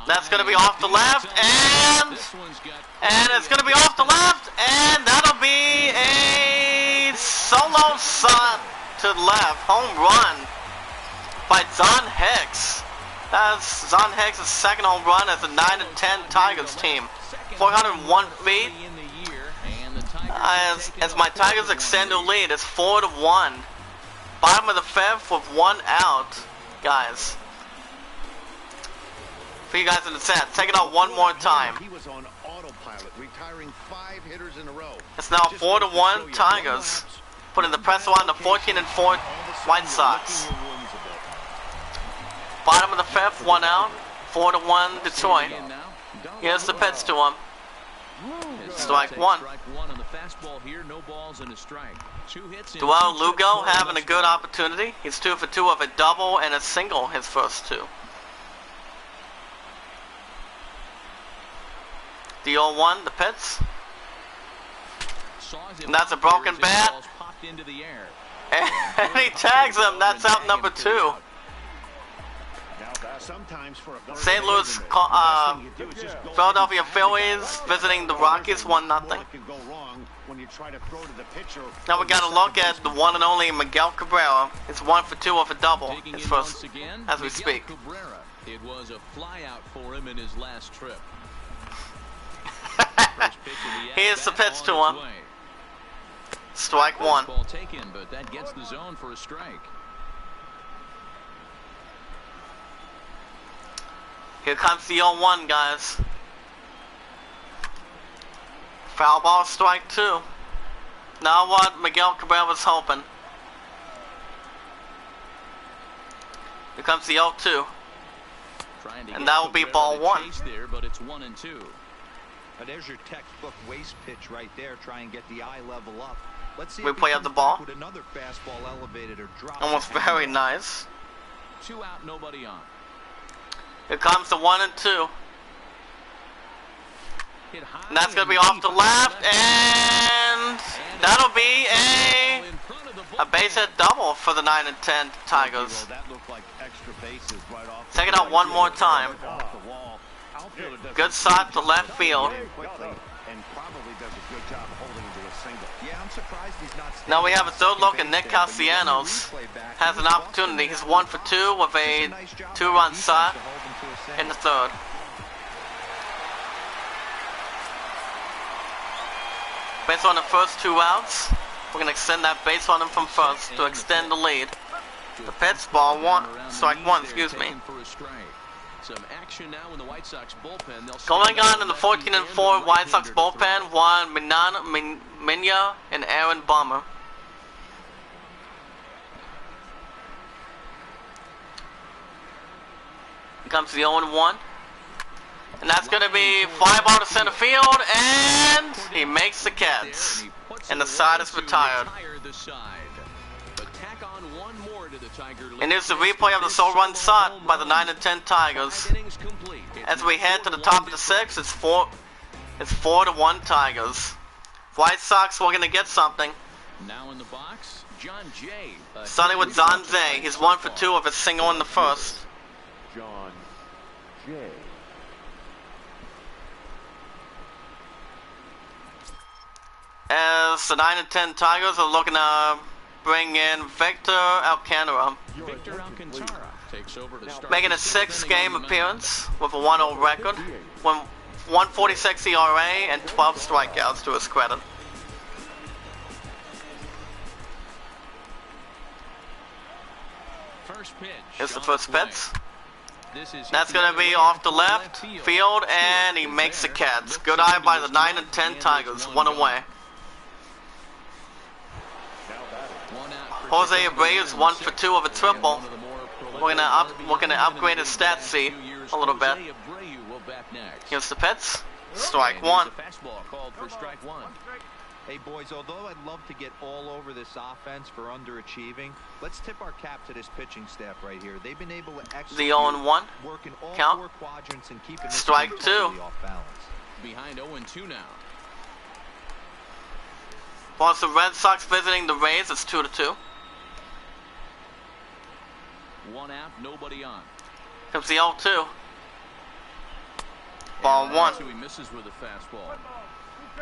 That's going to be off the left, and it's going to be off the left, and that'll be a solo shot to the left. Home run by John Hicks. That's John Hicks' second home run as the 9-10 Tigers team. 401 feet. As my Tigers extend their lead, it's 4-1. Bottom of the fifth with 1 out, guys. For you guys in the set, take it out one more time. He was on autopilot, retiring 5 hitters in a row. It's now 4-1 Tigers, putting the pressure on the 14-4 White Sox. Bottom of the fifth, 1 out, 4-1 Detroit. Here's the pitch to him. Strike 1. Duel Lugo having a good opportunity. He's 2 for 2 of a double and a single his first 2. The 0-1, the pitch. And that's a broken bat. And he tags him. That's out number 2. St. Louis, Philadelphia Phillies visiting the Rockies 1-0. Now we got to look at the one and only Miguel Cabrera. It's 1 for 2 of a double. His first, as we speak. It was a flyout for him in his last trip. Here's the pitch to him. Strike 1. Ball taken, but that gets the zone for a strike. Here comes the 0-1, guys. Foul ball, strike 2. Now what Miguel Cabrera was hoping. Here comes the 0-2. And that will be ball 1. There, but it's 1-2. Now there's your textbook waist pitch right there. Try and get the eye level up. Let's see. We play up the ball. With another fastball elevated or dropped. Almost very nice. 2 out, nobody on. Here comes the 1-2. And that's going to be off the left, and that'll be a base hit double for the 9-10 Tigers. Take it out one more time. Good shot to left field. Now we have a third look at Nick Castellanos. Has an opportunity. He's 1 for 2 with a 2-run shot in the third. Based on the first 2 outs, we're going to extend that base on him from first to extend the lead. The pitch, ball 1, strike 1, excuse me. Some action now in the White Sox bullpen. Going on in the 14-4 White Sox bullpen, Juan Minya and Aaron Bummer. Here comes the 0-1. And that's going to be fly ball to center field, and he makes the catch. And the side is retired. And here's the replay of the sole run shot by the 9-10 Tigers. As we head to the top of the 6th, it's 4-1 Tigers. White Sox, we're going to get something. Now in the box, John Jay. Starting with John Jay. He's 1 for 2 of a single in the first. John Jay. As the 9-10 Tigers are looking to bring in Victor Alcantara. Victor Alcantara takes over to start. Making a 6-game appearance with a 1-0 record. 1.46 ERA and 12 strikeouts to his credit. First pitch. Here's the first pitch. That's going to be off the left field, and he makes the catch. Good eye by the 9-10 Tigers. 1 away. Jose Abreu is 1 for 2 of a triple. We're gonna upgrade his stat sheet a little bit. Here's the pitch. Strike 1. Hey boys, although I'd love to get all over this offense for underachieving, let's tip our cap to this pitching staff right here. They've been able to execute, the 0-1 working all count. 4 quadrants and keeping this Strike team 2. totally off balance. Behind 0-2 now. Whilst the Red Sox visiting the Rays, it's 2-2. One out, nobody on. Comes the 0-2. Ball And 1. He misses with a fastball.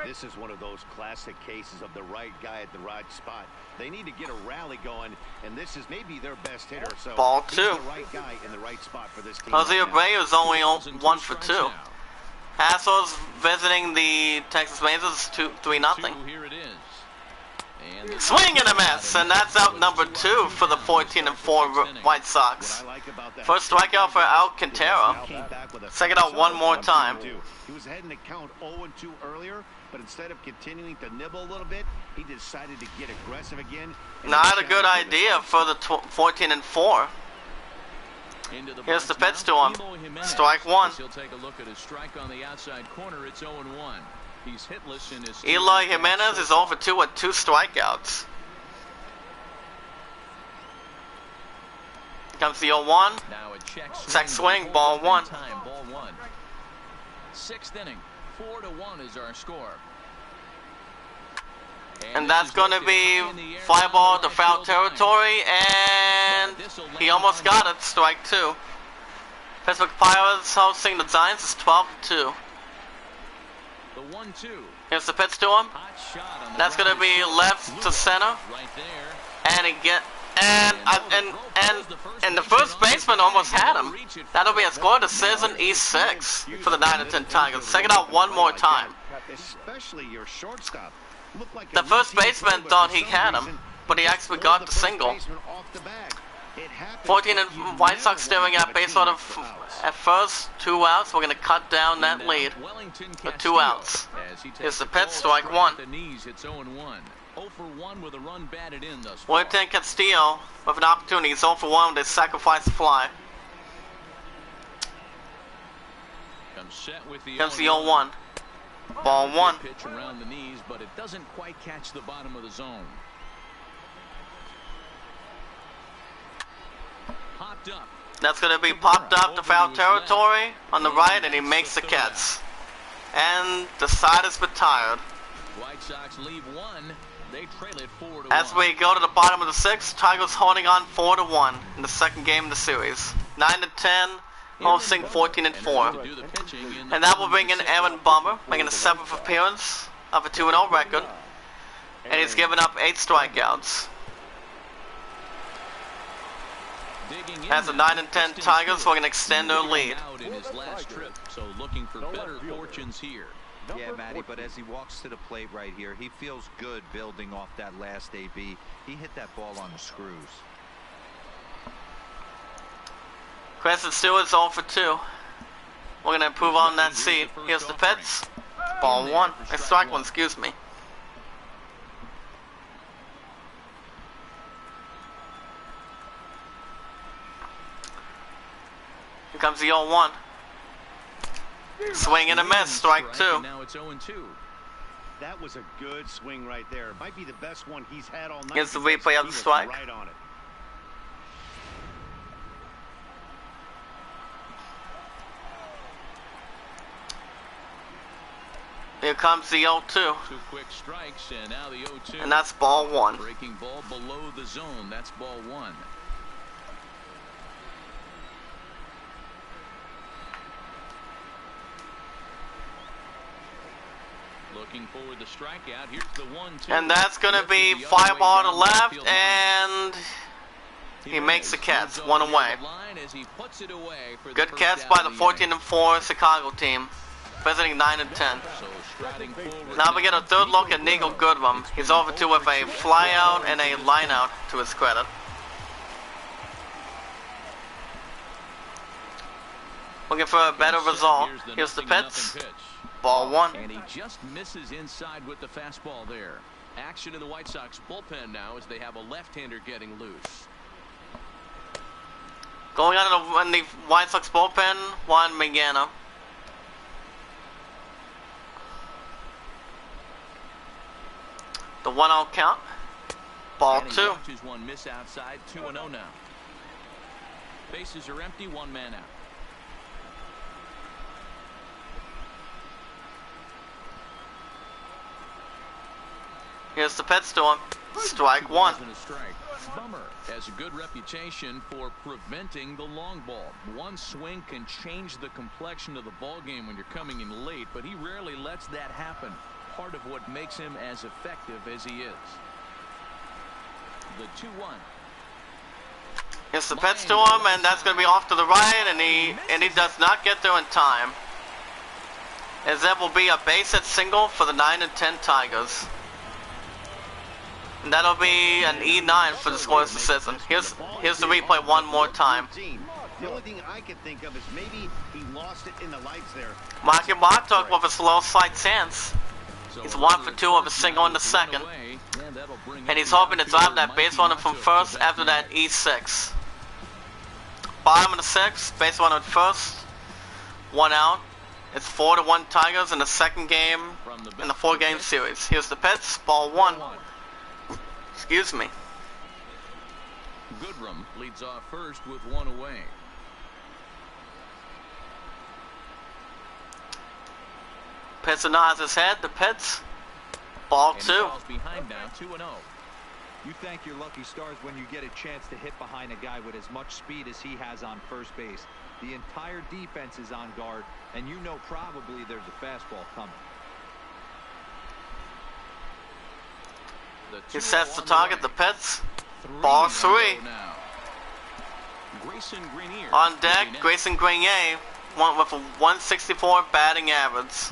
This is one of those classic cases of the right guy at the right spot. They need to get a rally going, and this is maybe their best hitter. So Ball he's 2. the right guy in the right spot for this team. Jose right now. Abreu is only Balls and 1 2 for strikes 2. now. Astros visiting the Texas Rangers 3-0. 2, here it is. And the Swing and a miss, and that's out number 2 for the 14-4 White Sox. What I like about that First strikeout for Alcantara. he came back with a Second out one more time. He was heading to count 0-2 earlier, but instead of continuing to nibble a little bit, he decided to get aggressive again. and Not a challenge good with idea his for the 14-4. into the Here's the box pitch now, to him. Eloy Jimenez. Strike 1. He'll take a look at his strike on the outside corner. It's 0-1. He's hitless in his Eloy Jimenez is 0 for 2 with 2 strikeouts. Comes the 0-1. Now a Check swing, ball 1. Time, ball 1. 6th inning, 4-1 is our score. And that's going to be fly ball to foul territory, and he almost got it. Strike 2. Pittsburgh Pirates hosting the Giants is 12-2. The 1-2. Here's the pitch to him. Hot shot on the That's going to be left to center, right there. and he get and the first baseman almost had him. That'll be a score decision E6 for the 9-10 Tigers. Second out one more time. especially your shortstop. Looked like The a first routine baseman play, thought but he for some had him, reason, but he actually pulled got the the first single. baseman off the bag. It happens, 14 but and you White never Sox staring want at to base give a sort team of fouls. at first 2 outs. We're gonna cut down that lead Wellington for 2 Castillo, outs. as he takes Here's the a pitch, cold strike 1. at the knees, it's 0-1. 0 for 1 with a run batted in thus far. Wellington Castillo with an opportunity. He's 0 for 1 with a sacrifice fly. Comes set with the Comes the 0-1. 0-1. Ball 1. Pitch around the knees, but it doesn't quite catch the bottom of the zone. Popped up. That's going to be popped up to foul territory on the right, and he makes the catch. And the side is retired. White Sox leave 1. They trail it 4-1. As we go to the bottom of the 6th, Tigers holding on 4-1 in the second game of the series. 9-10, hosting 14-4. And that will bring in Aaron Bummer, making a 7th appearance of a 2-0 record. And he's given up 8 strikeouts. As the 9-10 Tigers will extend their lead. In his last trip, so looking for better fortunes here. Yeah, Matty, but as he walks to the plate right here, he feels good building off that last AB. He hit that ball on the screws. Crescent Stewart's 0 for 2. We're going to improve on that seed. Here's the pitch. Ball 1. Strike 1, excuse me. Here comes the 0-1. Swing and a miss, strike 2. Now it's 0-2. That was a good swing right there. Might be the best one he's had all night. Here's the because replay of he the was strike. Right on it. Here comes the 0-2. 2 quick strikes, and now the 0-2. And that's ball 1. Breaking ball below the zone. That's ball 1. Looking for the strikeout. Here's the 1-2. And that's going to be fly ball to left, and he makes the catch, 1 away. Good catch by the 14-4 Chicago team, visiting 9-10. Now we get a third look at Nigel Goodrum. He's over 2 with a fly out and a line out to his credit. Looking for a better result. Here's the pitch. Ball 1. And he just misses inside with the fastball there. Action in the White Sox bullpen now as they have a left-hander getting loose. Going on in the White Sox bullpen, Juan Magana. The 1-0 count. Ball 2. Watches one miss outside. 2-0 now. Bases are empty. 1 man out. Here's the pitch to him. Strike one. Wasn't a strike. Bummer has a good reputation for preventing the long ball. One swing can change the complexion of the ball game when you're coming in late, but he rarely lets that happen. Part of what makes him as effective as he is. The 2-1. Here's the pitch to him, and that's going to be off to the right, and he does not get there in time. As that will be a base hit single for the 9 and 10 Tigers. And that'll be an E9 for the scoreless decision. Here's the replay one more time. The only thing I can think of is maybe he lost it in the lights there. Marky Martok with a slow slight stance. He's 1 for 2 of a single in the second. And he's hoping to drive that base runner from first after that E6. Bottom of the 6th, base runner at first. 1 out. It's 4-1 Tigers in the second game in the 4-game series. Here's the pitch, ball 1. Excuse me. Goodrum leads off first with 1 away. Pitcher nods his head. The pitch, ball 2. Behind now, 2-0. You thank your lucky stars when you get a chance to hit behind a guy with as much speed as he has on first base. The entire defense is on guard, and you know probably there's a fastball coming. He sets the target, the pitch, ball 3. On deck, Grayson Grenier went with a 164 batting average.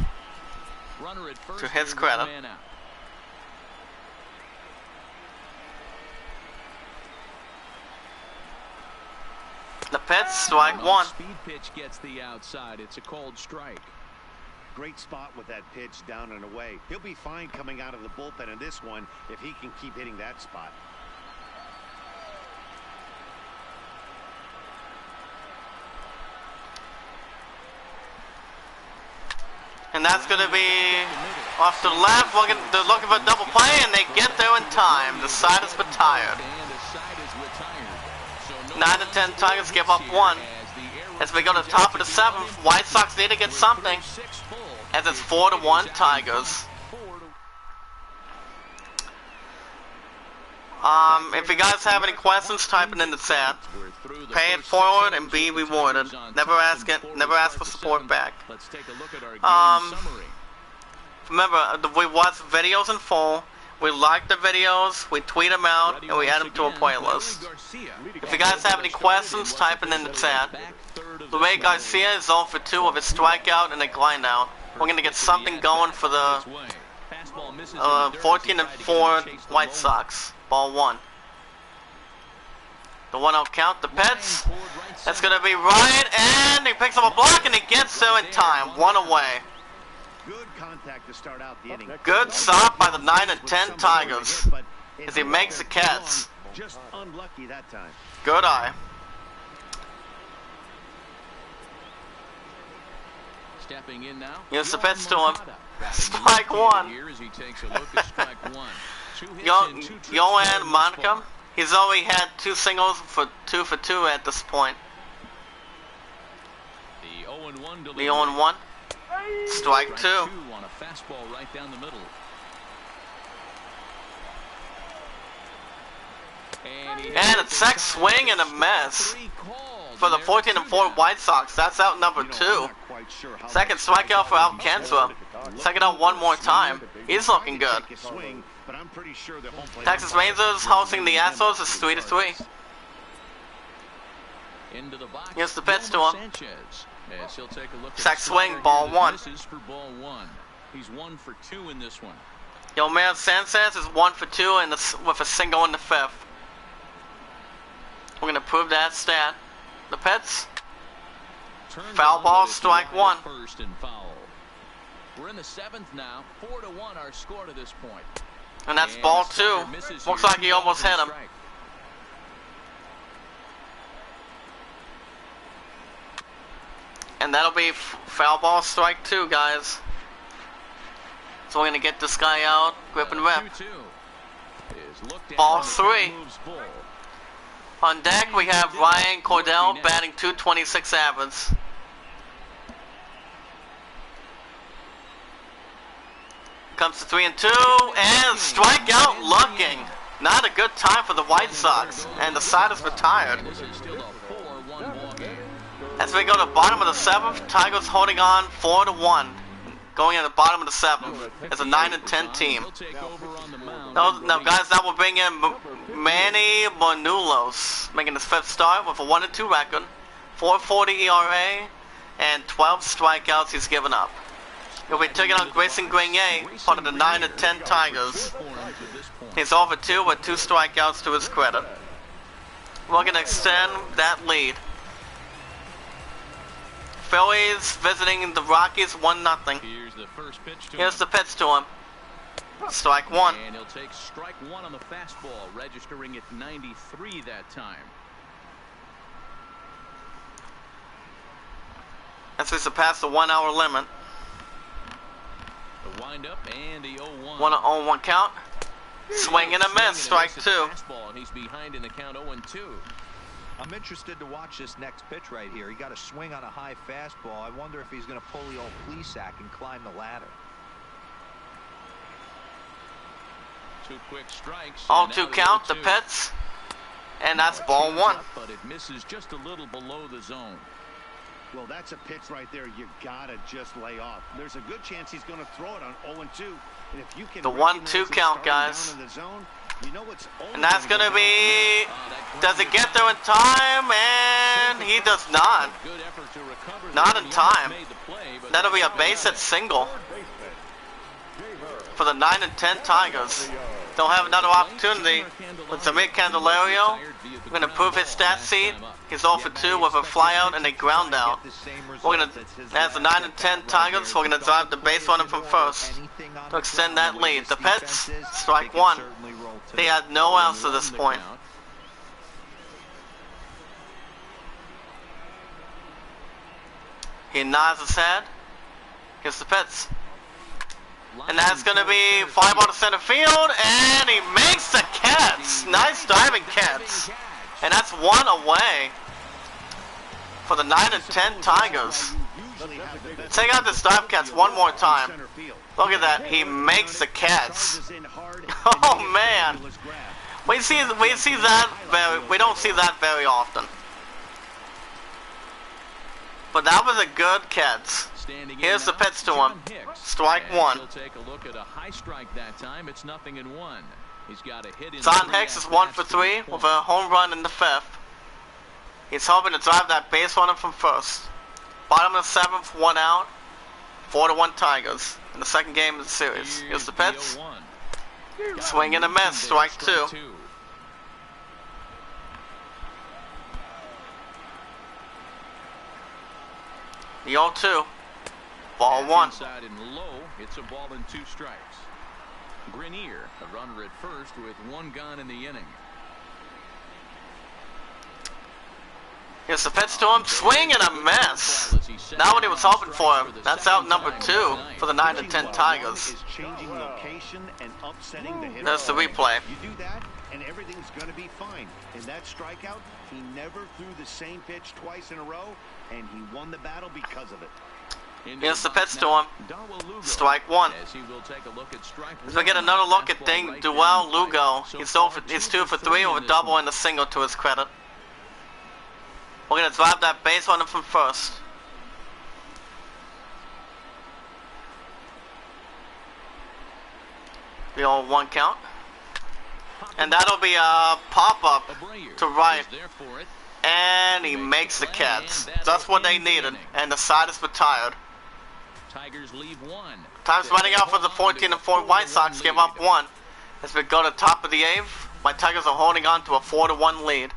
To his credit. The pitch, strike 1. Speed pitch gets the outside. It's a cold strike. Great spot with that pitch down and away. He'll be fine coming out of the bullpen in this one if he can keep hitting that spot. And that's going to be off to the left. They're looking for a double play, and they get there in time. The side is retired. 9 and 10 Tigers give up 1. As we go to the top of the 7th, White Sox need to get something. As it's 4-1 Tigers. If you guys have any questions, type it in the chat. Pay it forward and be rewarded. Never ask for support back. Remember, we watch videos in full. We like the videos, we tweet them out, and we add them to a playlist. If you guys have any questions, type it in the chat. Luis Garcia is 0 for 2 of a strikeout and a line out. We're going to get something going for the 14 and 4 White Sox. Ball 1. The 1-0 count, the pitch. That's going to be right, and he picks up a block, and he gets there in time. 1 away. Good contact to start out the inning. Good stop by the 9 and 10 Tigers as he makes the catch. Just unlucky that time. Good eye. Stepping in now. Here's the pitch to him. Strike 1. Yohan Monica. He's already had 2 singles for 2 for 2 at this point. The 0-1. Strike 2. On a fastball right down the middle. And a check swing and a miss for the 14 and 4 White Sox. That's out number 2. Second strikeout for Alcantara. Second out one more time. He's looking good. Texas Rangers hosting the Astros is 3-3. Here's the pitch to him. Check swing, ball 1. He's 1 for 2 in this one. Yolmer Sanchez is 1 for 2 with a single in the 5th. We're gonna prove that stat. The pitch. Foul ball, strike 1. First and foul. We're in the 7th now. 4-1 our score to this point. And that's ball 2. Looks like he almost hit him. And that'll be foul ball, strike 2, guys. So we're gonna get this guy out, grip and rip. Ball 3. On deck we have Ryan Cordell batting .226 average. Comes to 3-2 and strikeout looking. Not a good time for the White Sox, and the side is retired. This is still a 4-1 ball game. As we go to the bottom of the 7th, Tigers holding on 4-1. Going in the bottom of the 7th. It's a 9-10 team. Now guys, that will bring in Manny Manolos, making his 5th start with a 1-2 record, 4.40 ERA, and 12 strikeouts he's given up. He'll be taking on Grayson Grenier, part of the 9-10 Tigers. He's over 2 with 2 strikeouts to his credit. We're going to extend that lead. Phillies visiting the Rockies 1-0. Here's the pitch to him. Strike 1. And he'll take strike 1 on the fastball, registering at 93 that time. As we surpass the 1 hour limit. The windup and the 0-1. 1-0-1 count. Swing and a miss. Strike 2. He's behind in the count 0-2. I'm interested to watch this next pitch right here. He got a swing on a high fastball. I wonder if he's going to pull the old Plesac and climb the ladder. 2 quick strikes. 0-2 count. The pitch. And that's ball 1. But it misses just a little below the zone. Well, that's a pitch right there you gotta just lay off. There's a good chance he's going to throw it on 0-2. And if you can the 1-2 count, guys. You know what's and that's going to be... Does it get there in time? And he does not. Not in time. That'll be a base hit single for the 9-10 Tigers. They'll have another opportunity with Samir Candelario. We're going to improve his stat sheet. He's 0 for 2 with a flyout and a ground out. We're going to, as the 9-10 Tigers, we're going to drive the base runner from first to extend that lead. The pitch, strike 1. They had no outs to this point. He nods his head. Here's the pitch. And that's going to be fly ball to center field, and he makes the catch. Nice diving catch. And that's 1 away for the 9-10 Tigers. Check out this dive catch one more time. Look at that. He makes the catch. Oh man. We don't see that very often. But that was a good catch. Here's the pitch to him. Strike 1. He'll take a look at a high strike that time. It's 0-1. He's got a hit in. John Hicks is 1 for 3 with a home run in the 5th. He's hoping to drive that base runner from first. Bottom of the 7th, 1 out. 4-1 Tigers in the second game of the series. Here's the pitch. Swing and a miss. Strike 2. The 0-2. Ball 1. Inside and low. It's a ball and 2 strikes. Grenier, a runner at first with 1 gone in the inning. Here's the pitch to him. Swing and a miss. Not what he was hoping for him. That's out number 2 for the 9-10 Tigers. There's the replay. You do that, and everything's going to be fine. In that strikeout, he never threw the same pitch twice in a row, and he won the battle because of it. Here's the pitch to him. Strike 1. As we get another look at Duel Lugo. He's 2 for 3 with a double and a single to his credit. We're going to drive that base runner from first. The 0-1 count. And that'll be a pop-up to right. And he makes the catch. That's what they needed. And the side is retired. Tigers leave 1. Time's running out for the 14-4 White Sox. Give up 1. As we go to the top of the 8th, my Tigers are holding on to a 4-1 lead.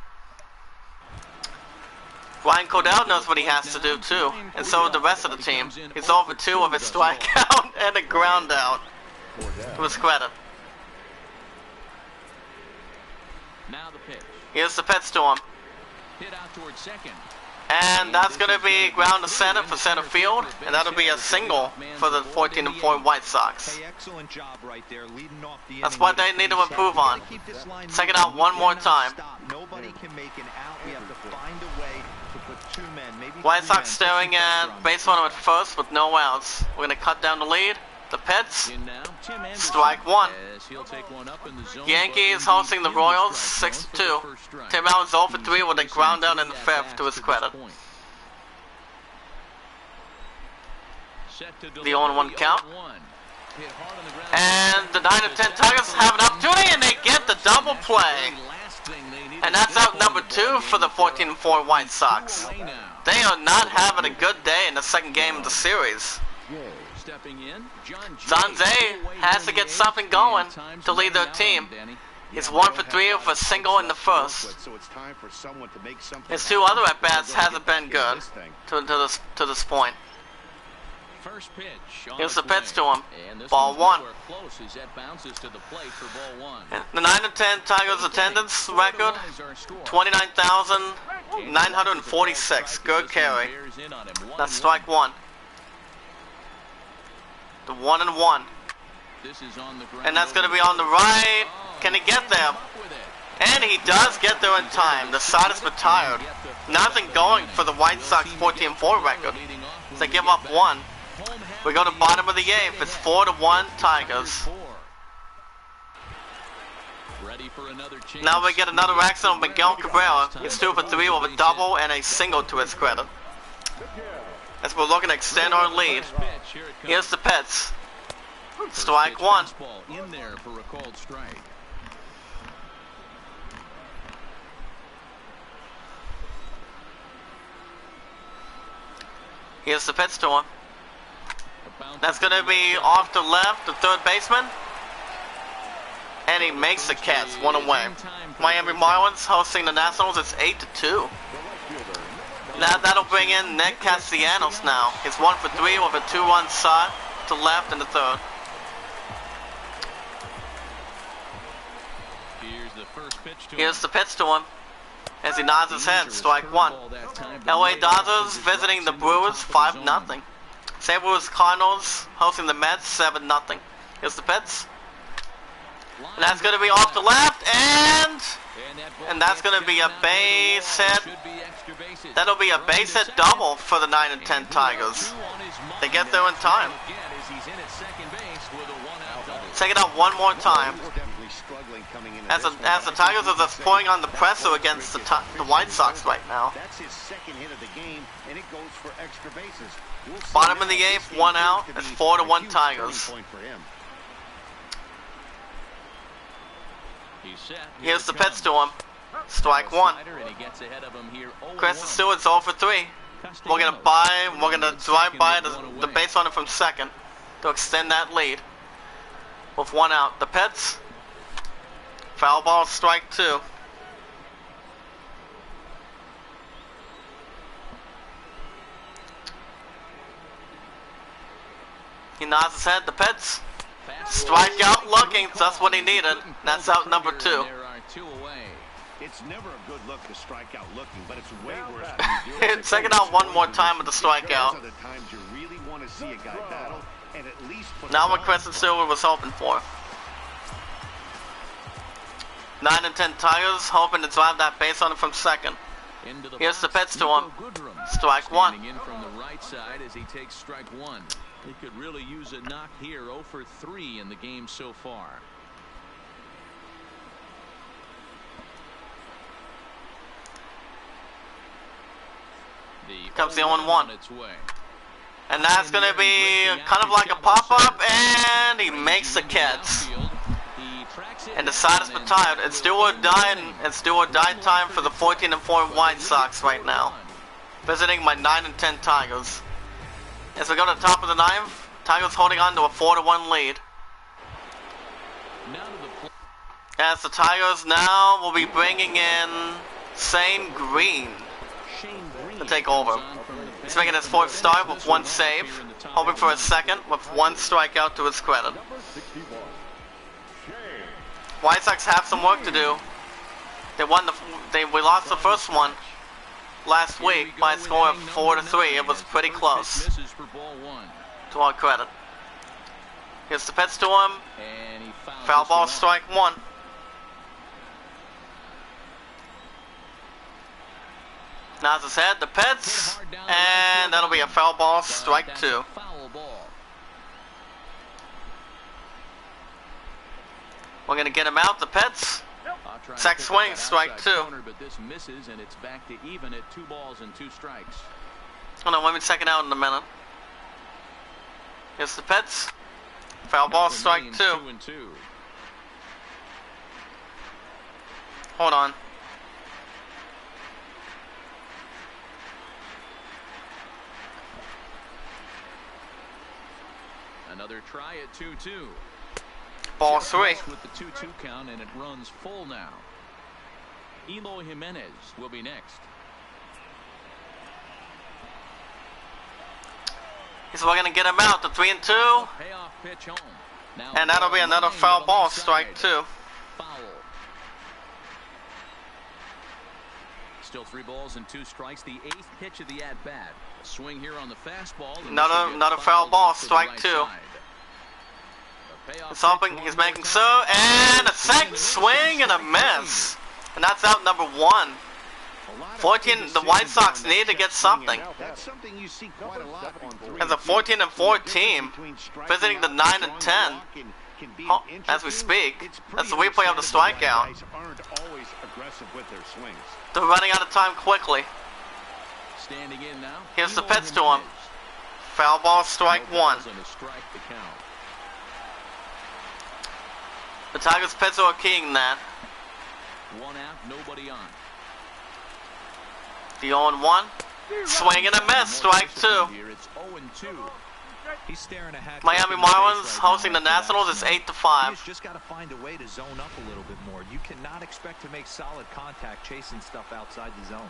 Ryan Cordell knows what he has to do too, and so does the rest of the team. He's over 2 with a strikeout and a ground out. To his credit. Now the pitch. Here's the pitch to him. Hit out towards second. And that's going to be ground to center for center field, and that'll be a single for the 14-4 White Sox. That's what they need to improve on. Check it out one more time. White Sox staring at base runner at first with no outs. We're going to cut down the lead. The Pits, In now, Tim Anderson, strike one. as he'll take one up in the zone, Yankees but hosting the in the Royals, strike zone for the 6-2. first strike. Tim Allen's 0 for 3 with a He's ground down in the facing fifth to his three credit. at-bats to this point. Set to The 0-1 count. 0-1. Hit hard on the ground. And the 9-10 Tigers have an opportunity, and they get the double play. And that's out number 2 for the 14-4 White Sox. They are not having a good day in the second game of the series. Stepping in, Zanze has to get something going to lead their team. He's 1 for 3 with a single in the first. So it's time for someone to make something His 2 other at-bats hasn't been good to this point. First pitch. Here's the pitch to him. Ball 1. Close as that bounces to the plate for ball 1. The 9-10 Tigers attendance record, 29,946. Good carry. That's strike 1. The 1-1. And that's going to be on the right. Can he get there? And he does get there in time. The side is retired. Nothing going for the White Sox 14-4 record. They give up 1. We go to bottom of the 8th. It's 4-1 Tigers. Now we get another accident with Miguel Cabrera. He's 2 for 3 with a double and a single to his credit. As we're looking to extend our lead. Here's the Pits. Strike 1. In there for a called strike. Here's the pitch to him. That's going to be off to left, the third baseman. And he makes the catch, 1 away. Miami Marlins hosting the Nationals. It's 8-2. Now that'll bring in Nick Castellanos now. He's 1 for 3 with a 2-run shot to left in the third. Here's the pitch to him. As he nods his head, strike 1. LA Dodgers visiting the Brewers, 5-0. St. Louis Cardinals hosting the Mets, 7-0. Here's the pitch. And that's going to be off the left, and that's going to be a base hit. That'll be a base hit double for the 9-10 Tigers. They get there in time. Check it out one more time. As the Tigers are just pulling on the presser against the White Sox right now. That's his second hit of the game, and it goes for extra bases. Bottom of the 8th, 1 out. It's 4-1 Tigers. Here's the pitch to him. Strike 1. Chris Stewart's 0 for 3. We're gonna drive by the base runner from second to extend that lead. With 1 out. The pitch. Foul ball, strike 2. He nods his head, the pitch. Strike out looking, that's what he needed. That's out number 2. It's never a good look to strike out looking, but it's way worse when you do it. Check it out one more time with the strikeout. Those are the times you really want to see a guy battle and at least put Now what Chris Stewart was hoping for. 9-10 Tigers hoping to drive that base on him from second. Here's the pitch to him. Strike 1. In from the right side as he takes strike 1. He could really use a knock here. 0 for 3 in the game so far. Comes the 0-1. And that's going to be kind of like a pop-up, and he makes the catch. And the side is retired. It's do or die, and it's do or die time for the 14-4 White Sox right now. Visiting my 9-10 Tigers. As we go to the top of the 9th, Tigers holding on to a 4-1 lead. As the Tigers now will be bringing in Shane Green to take over. He's making his 4th start with 1 save, hoping for a 2nd with 1 strikeout to his credit. White Sox have some work to do. We lost the first one last week by a score of 4-3. It was pretty close. To our credit. Here's the pitch to him. Foul ball, strike 1. Nods his head, the pitch, and that'll be a foul ball, strike 2. We're gonna get him out. The Pets. Sack swing, strike 2. Corner, but this misses, and it's back to even at 2 balls and 2 strikes. Hold on, let me check it out in a minute. Here's the Pets. Foul ball, strike 2. 2-2. Hold on. Another try at 2-2. Ball 3. With the 2-2 count, and it runs full now. Eloy Jimenez will be next. So we're gonna get him out. The 3-2. Payoff pitch home. Now And that'll be another foul ball, strike 2. Foul. Still 3 balls and 2 strikes. The 8th pitch of the at-bat. A swing here on the fastball. Another foul ball, strike 2. He's hoping, he's making so, and a sack swing and a miss. And that's out number 1. 14, the White Sox need to get something. That's something you see quite a lot on 3. As a 14-4 team, visiting the 9 and 10. Oh, as we speak, that's the replay of the strikeout. They're running out of time quickly. Standing in now. Here's the pitch to him. Foul ball, strike 1. The Tigers' pitcher are keying that. 1 out, nobody on. The 0-1. Swing and a miss, strike 2. It's 0-2. He's staring a hat. Miami Marlins hosting the Nationals is 8-5. He's just got to find a way to zone up a little bit more. You cannot expect to make solid contact chasing stuff outside the zone.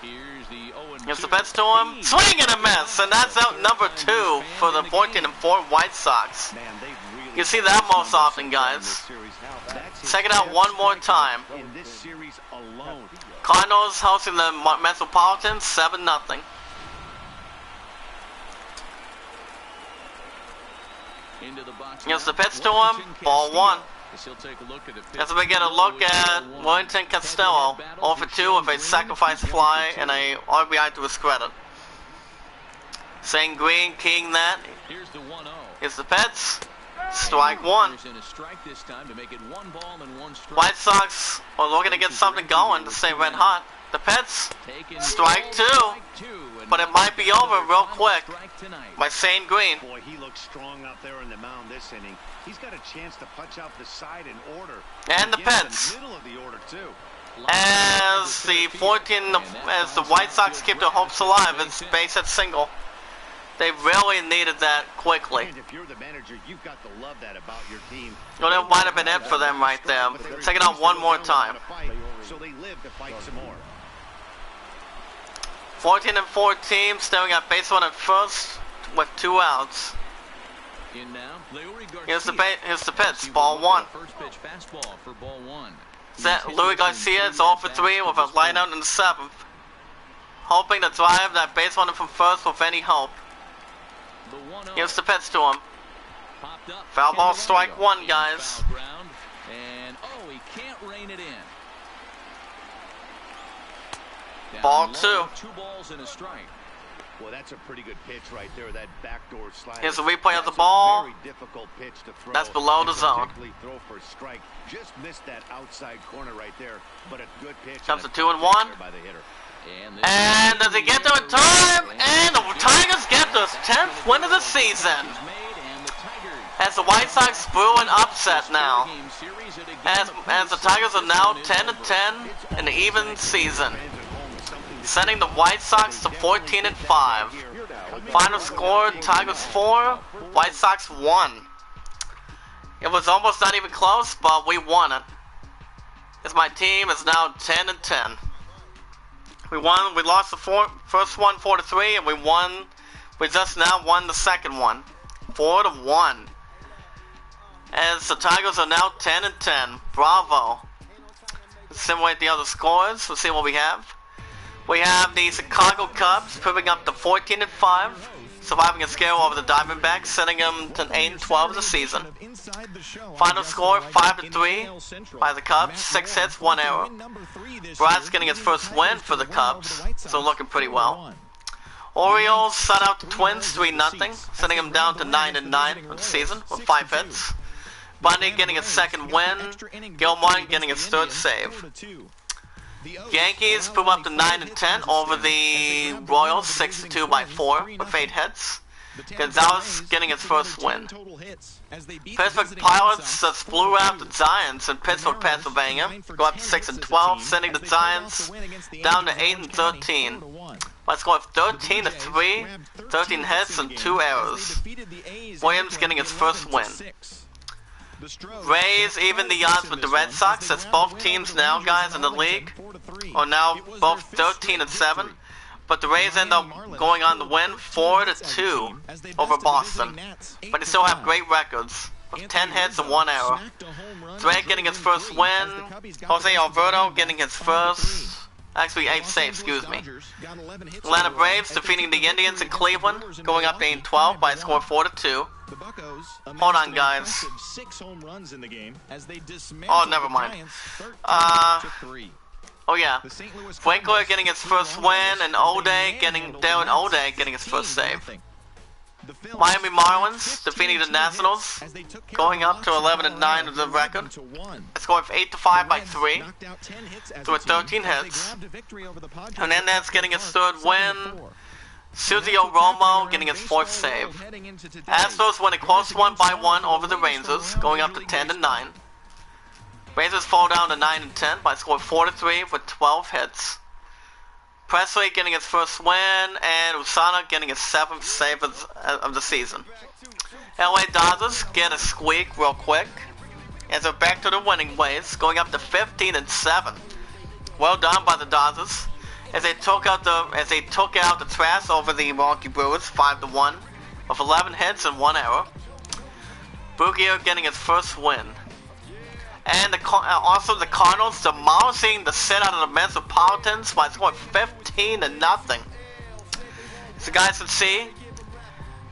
Here's the 0-2. Here's the pitch to him. Swing and a miss, and that's out number 2 for the 14-4 White Sox. You see that most often, guys. Check it out one more time. Cardinals hosting the Metropolitans, 7-0. Here's the pitch to him, ball 1. As we get a look at Wellington Costello, 0 for 2 with a sacrifice fly and a RBI to his credit. Shane Green keying that. Here's the pitch, strike 1. White Sox are looking to get something going to stay red hot. The pitch, strike 2. But it might be over real quick by Shane Green. Boy, he looks strong out there in the mound this inning. He's got a chance to punch out the side in order. And the pitch. Middle of the order too. As the White Sox keep their hopes alive, it's base hit single. They really needed that quickly. And if you're the manager, you've got to love that about your team. Well, that might have been it for them right there. Check it out one more time. So they live to fight some more. 14-4 team staring at base 1 at first with 2 outs. Here's the pitch, ball 1. Louis Garcia is 0 for 3 with a line out in the 7th. Hoping to drive that base runner from first with any hope. Here's the pitch to him. Foul ball, strike 1, guys. And he can't rein it in. Ball 2. 2 balls and a strike. Well, that's a pretty good pitch right there. That backdoor slide. Here's the replay of the ball. Very difficult pitch to throw. That's below the zone. Throw for a strike. Just missed that outside corner right there, but a good pitch. Comes to 2-1. By the hitter. And does he get there in time? And the Tigers get their 10th win of the season. As the White Sox brew an upset now. As the Tigers are now 10-10 in an even season. Sending the White Sox to 14-5. Final score, Tigers 4, White Sox 1. It was almost not even close, but we won it. As my team is now 10-10. We lost the first one 4-3, and we just now won the second one, 4-1. As the Tigers are now 10-10. Bravo. Let's simulate the other scores. Let's see what we have. We have the Chicago Cubs proving up to 14-5, surviving a scare over the Diamondbacks, sending them to 8-12 of the season. Final score 5-3 by the Cubs, 6 hits, 1 error. Brad's getting his first win for the Cubs, so looking pretty well. Orioles shut out the Twins 3-0, sending them down to 9-9 of the season with 5 hits. Bundy getting his second win. Gilmore getting his third save. Yankees move up to 9-10 over the Royals 6-2 by 4 with 8 hits. Gonzalez getting his first win. Pittsburgh Pirates just blew out the Giants in Pittsburgh, Pennsylvania. Go up to 6-12, sending the Giants down to 8-13. By a score of 13-3, 13 hits and 2 errors. Williams getting his first win. Rays even the odds with the Red Sox, as both teams now, guys, in the league are now both 13-7. But the Rays end up going on to win 4-2 over Boston. But they still have great records of 10 hits and 1 error. Drake getting his first win. Jose Alberto getting his first, actually 8th save, excuse me. Atlanta Braves defeating the Indians in Cleveland, going up to 8-12 by a score of 4-2. Hold on, guys. Oh, never mind. Oh yeah, Winkler getting his first win, and Darren O'Day getting his first save. Miami Marlins defeating the Nationals, going up to 11-9 of the record. A score of 8-5 by 3, with 13 hits. Hernandez getting his third win. Sergio Romo getting his 4th save. Astros win a close 1-1 over the Rangers, going up to 10-9. Rangers fall down to 9-10 by a score of 4-3 with 12 hits. Presley getting his first win, and Usana getting his 7th save of the season. LA Dodgers get a squeak real quick, as they're back to the winning ways, going up to 15-7. Well done by the Dodgers, as they took out the trash over the Milwaukee Brewers 5-1, with 11 hits and 1 error. Boogier getting his first win. And also the Cardinals demolishing the sit out of the Metropolitans by scoring 15-0. So guys can see,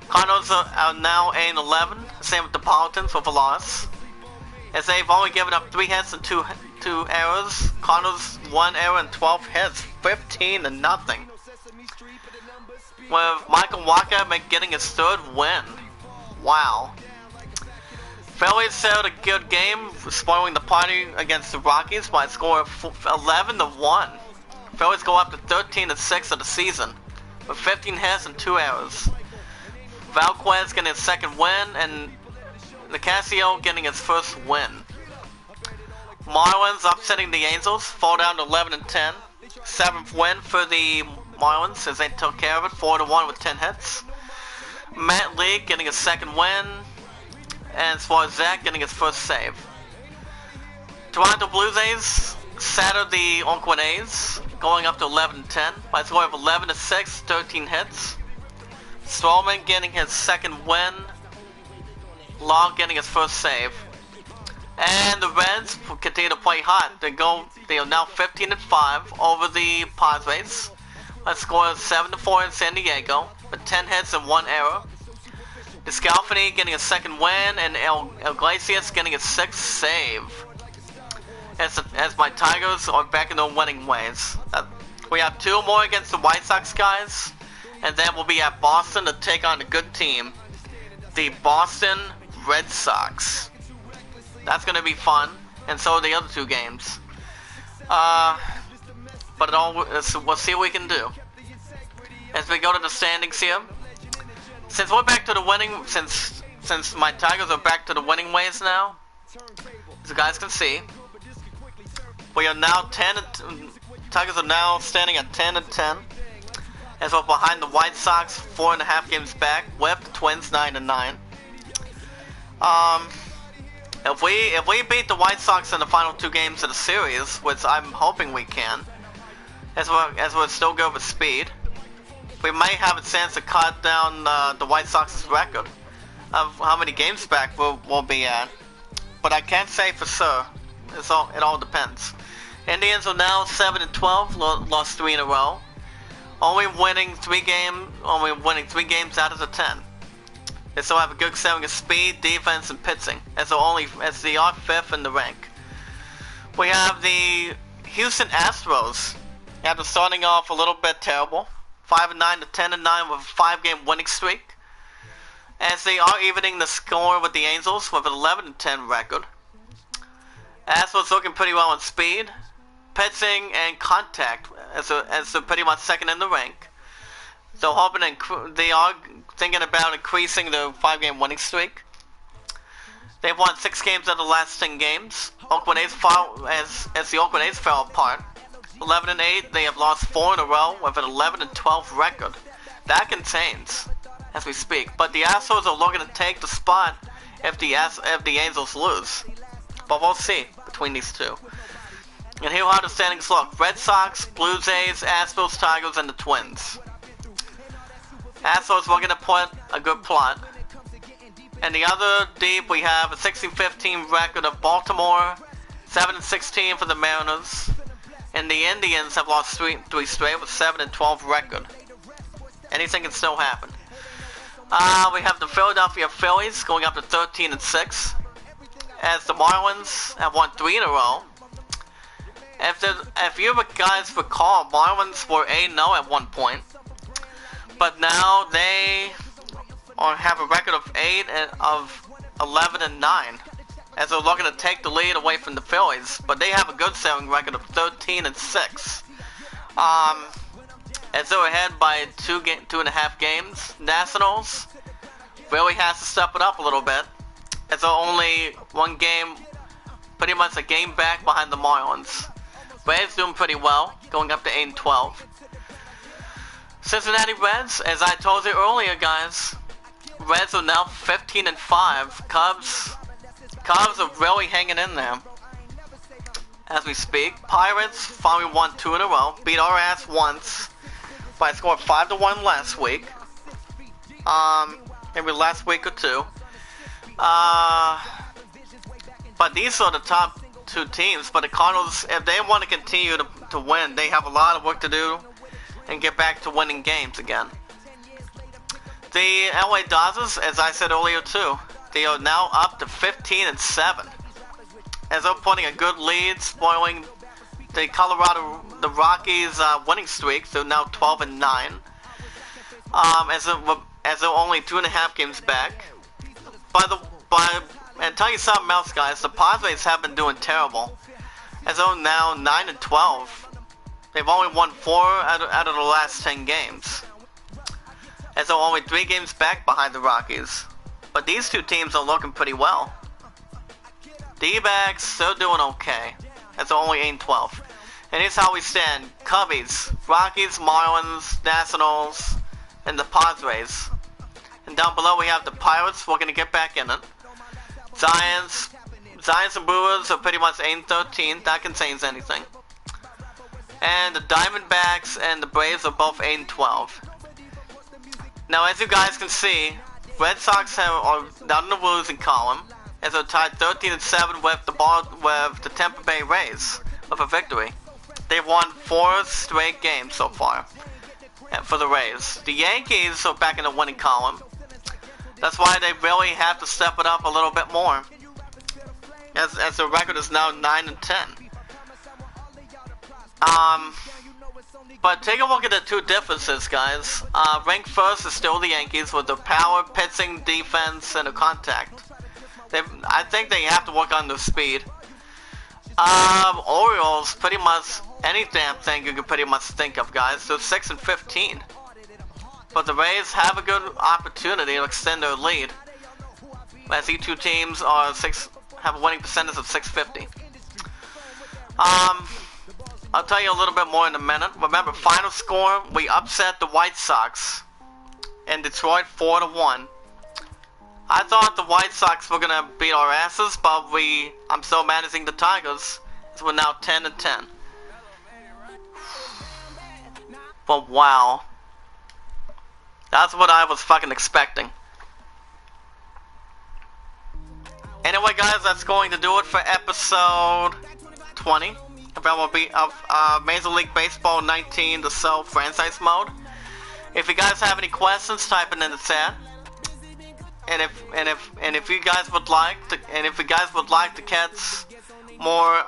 Cardinals are now 8-11, same with the Politians with a loss. As they've only given up 3 hits and 2 errors. Cardinals 1 error and 12 hits, 15-0. With Michael Wacha getting his 3rd win. Wow. Phillies had a good game, spoiling the party against the Rockies by a score of 11-1. Phillies go up to 13-6 of the season, with 15 hits and 2 errors. Valquez getting his 2nd win, and Nicasio getting his 1st win. Marlins upsetting the Angels, fall down to 11-10. 7th win for the Marlins as they took care of it, 4-1 with 10 hits. Matt Lee getting his 2nd win. And as far as Zach getting his 1st save. Toronto Blue Jays shattered the Oakland A's, going up to 11-10 by a score of 11-6, 13 hits. Stroman getting his 2nd win. Law getting his 1st save. And the Reds continue to play hot. They are now 15-5 over the Padres. By a score of 7-4 in San Diego, with 10 hits and 1 error. Descalfani getting a 2nd win, and El Iglesias getting his 6th save. As my Tigers are back in their winning ways. We have 2 more against the White Sox, guys, and then we'll be at Boston to take on a good team, the Boston Red Sox. That's going to be fun, and so are the other 2 games. But we'll see what we can do. As we go to the standings here. Since we're back to the winning, since my Tigers are back to the winning ways now, as you guys can see, we are now Tigers are now standing at 10-10, as we're behind the White Sox 4.5 games back, with the Twins 9-9. If we beat the White Sox in the final 2 games of the series, which I'm hoping we can, as we're still good with speed, we might have a chance to cut down the White Sox's record of how many games back we'll be at. But I can't say for sure. It all depends. Indians are now 7-12, lost 3 in a row. Only winning 3 games out of the 10. They still have a good setting of speed, defense, and pitching, as they are 5th in the rank. We have the Houston Astros, after starting off a little bit terrible. 5-9 to 10-9 with a 5-game winning streak. as they are evening the score with the Angels with an 11-10 record. Astros looking pretty well on speed, pitching, and contact as they're pretty much second in the rank. So hoping they are thinking about increasing their 5-game winning streak. They've won 6 games out of the last 10 games. Oakland A's as the Oakland A's fell apart. 11-8, they have lost 4 in a row with an 11-12 record. That contains as we speak. But the Astros are looking to take the spot if the Angels lose. But we'll see between these two. And here are the standings look. Red Sox, Blue Jays, Astros, Tigers, and the Twins. Astros looking to put a good plot. And the other deep, we have a 16-15 record of Baltimore, 7-16 for the Mariners. And the Indians have lost three straight with 7-12 record. Anything can still happen. We have the Philadelphia Phillies going up to 13-6. As the Marlins have won 3 in a row. If you guys recall, Marlins were 8-0 at one point. But now they have a record of 11-9. As they're looking to take the lead away from the Phillies. But they have a good selling record of 13-6. As they're ahead by 2.5 games. Nationals really has to step it up a little bit. As they're only one game, pretty much a game back behind the Marlins. Braves doing pretty well, going up to 8-12. Cincinnati Reds, as I told you earlier, guys, Reds are now 15-5. Cubs are really hanging in there as we speak. Pirates finally won 2 in a row, beat our ass once by a score of 5-1 last week. Maybe last week or two. But these are the top 2 teams. But the Cardinals, if they want to continue to win, they have a lot of work to do and get back to winning games again. The LA Dodgers, as I said earlier too, they are now up to 15-7. As they're putting a good lead, spoiling the Rockies winning streak. They're now 12-9. As they're only 2.5 games back. And tell you something else, guys, the Padres have been doing terrible. As they're now 9-12. They've only won 4 out of the last 10 games. As they're only 3 games back behind the Rockies. But these 2 teams are looking pretty well. D-backs, they're doing okay. As they're only 8-12. And here's how we stand. Cubbies, Rockies, Marlins, Nationals, and the Padres. And down below we have the Pirates. We're going to get back in it. Giants and Brewers are pretty much 8-13. That contains anything. And the Diamondbacks and the Braves are both 8-12. Now, as you guys can see, Red Sox are down in the losing column, as they're tied 13-7 with the Tampa Bay Rays with a victory. They've won 4 straight games so far for the Rays. The Yankees are back in the winning column. That's why they really have to step it up a little bit more, as the record is now 9-10. But take a look at the 2 differences, guys. Ranked first is still the Yankees with the power, pitching, defense, and the contact. I think they have to work on their speed. Orioles, pretty much any damn thing you can pretty much think of, guys. They're 6-15. But the Rays have a good opportunity to extend their lead, as these 2 teams have a winning percentage of 650. I'll tell you a little bit more in a minute. Remember, final score, we upset the White Sox in Detroit 4-1. I thought the White Sox were gonna beat our asses, but I'm still managing the Tigers, so we're now 10-10. But wow. That's what I was fucking expecting. Anyway, guys, that's going to do it for episode 20 of Major League Baseball 19, the Cell franchise mode. If you guys have any questions, type it in the chat. And if you guys would like to catch more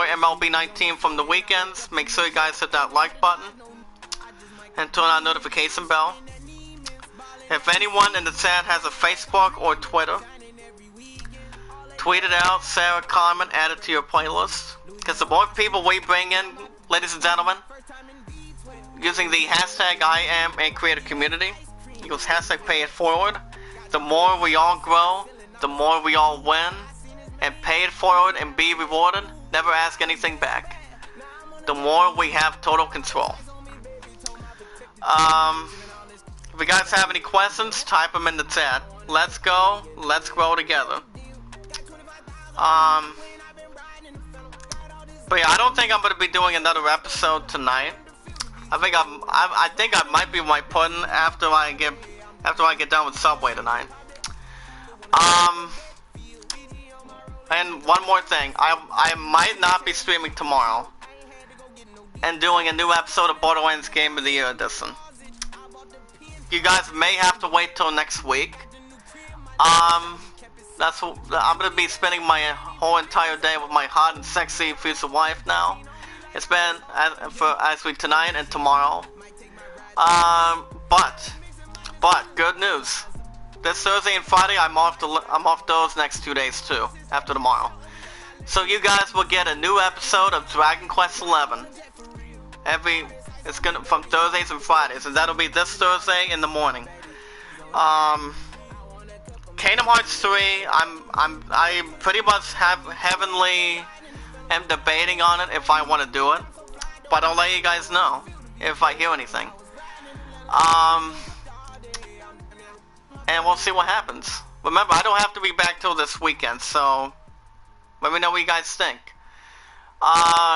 MLB 19 from the weekends, make sure you guys hit that like button and turn on notification bell. If anyone in the chat has a Facebook or Twitter, tweet it out, share a comment, add it to your playlist. Because the more people we bring in, ladies and gentlemen, using the hashtag #IamACreatorCommunity, equals hashtag #PayItForward, the more we all grow, the more we all win, and pay it forward and be rewarded, never ask anything back. The more we have total control. If you guys have any questions, type them in the chat. Let's go, let's grow together. But yeah, I don't think I'm gonna be doing another episode tonight. I think I might be my pudding after I get done with Subway tonight. And one more thing, I might not be streaming tomorrow and doing a new episode of Borderlands Game of the Year edition. You guys may have to wait till next week. I'm gonna be spending my whole entire day with my hot and sexy future wife now. It's been actually tonight and tomorrow. But good news. This Thursday and Friday, I'm off those next 2 days too, after tomorrow. So you guys will get a new episode of Dragon Quest XI. It's gonna from Thursdays and Fridays, and that'll be this Thursday in the morning. Kingdom Hearts 3, I pretty much heavily am debating on it if I want to do it, but I'll let you guys know if I hear anything. And we'll see what happens. Remember, I don't have to be back till this weekend, so let me know what you guys think.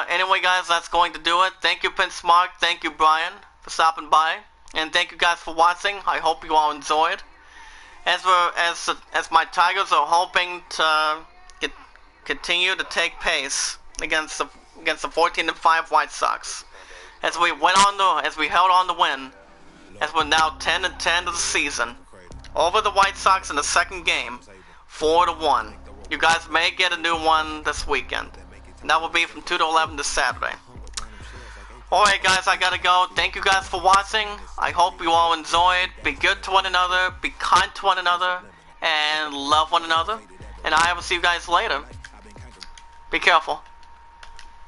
Anyway, guys, that's going to do it. Thank you, Prince Mark. Thank you, Brian, for stopping by, and thank you guys for watching. I hope you all enjoyed. As my Tigers are hoping to continue to take pace against the 14-5 White Sox, as we held on to win, as we're now 10-10 of the season, over the White Sox in the second game, 4-1. You guys may get a new one this weekend, and that will be from 2 to 11 this Saturday. Alright guys, I gotta go. Thank you guys for watching. I hope you all enjoyed. Be good to one another, be kind to one another, and love one another. And I will see you guys later. Be careful.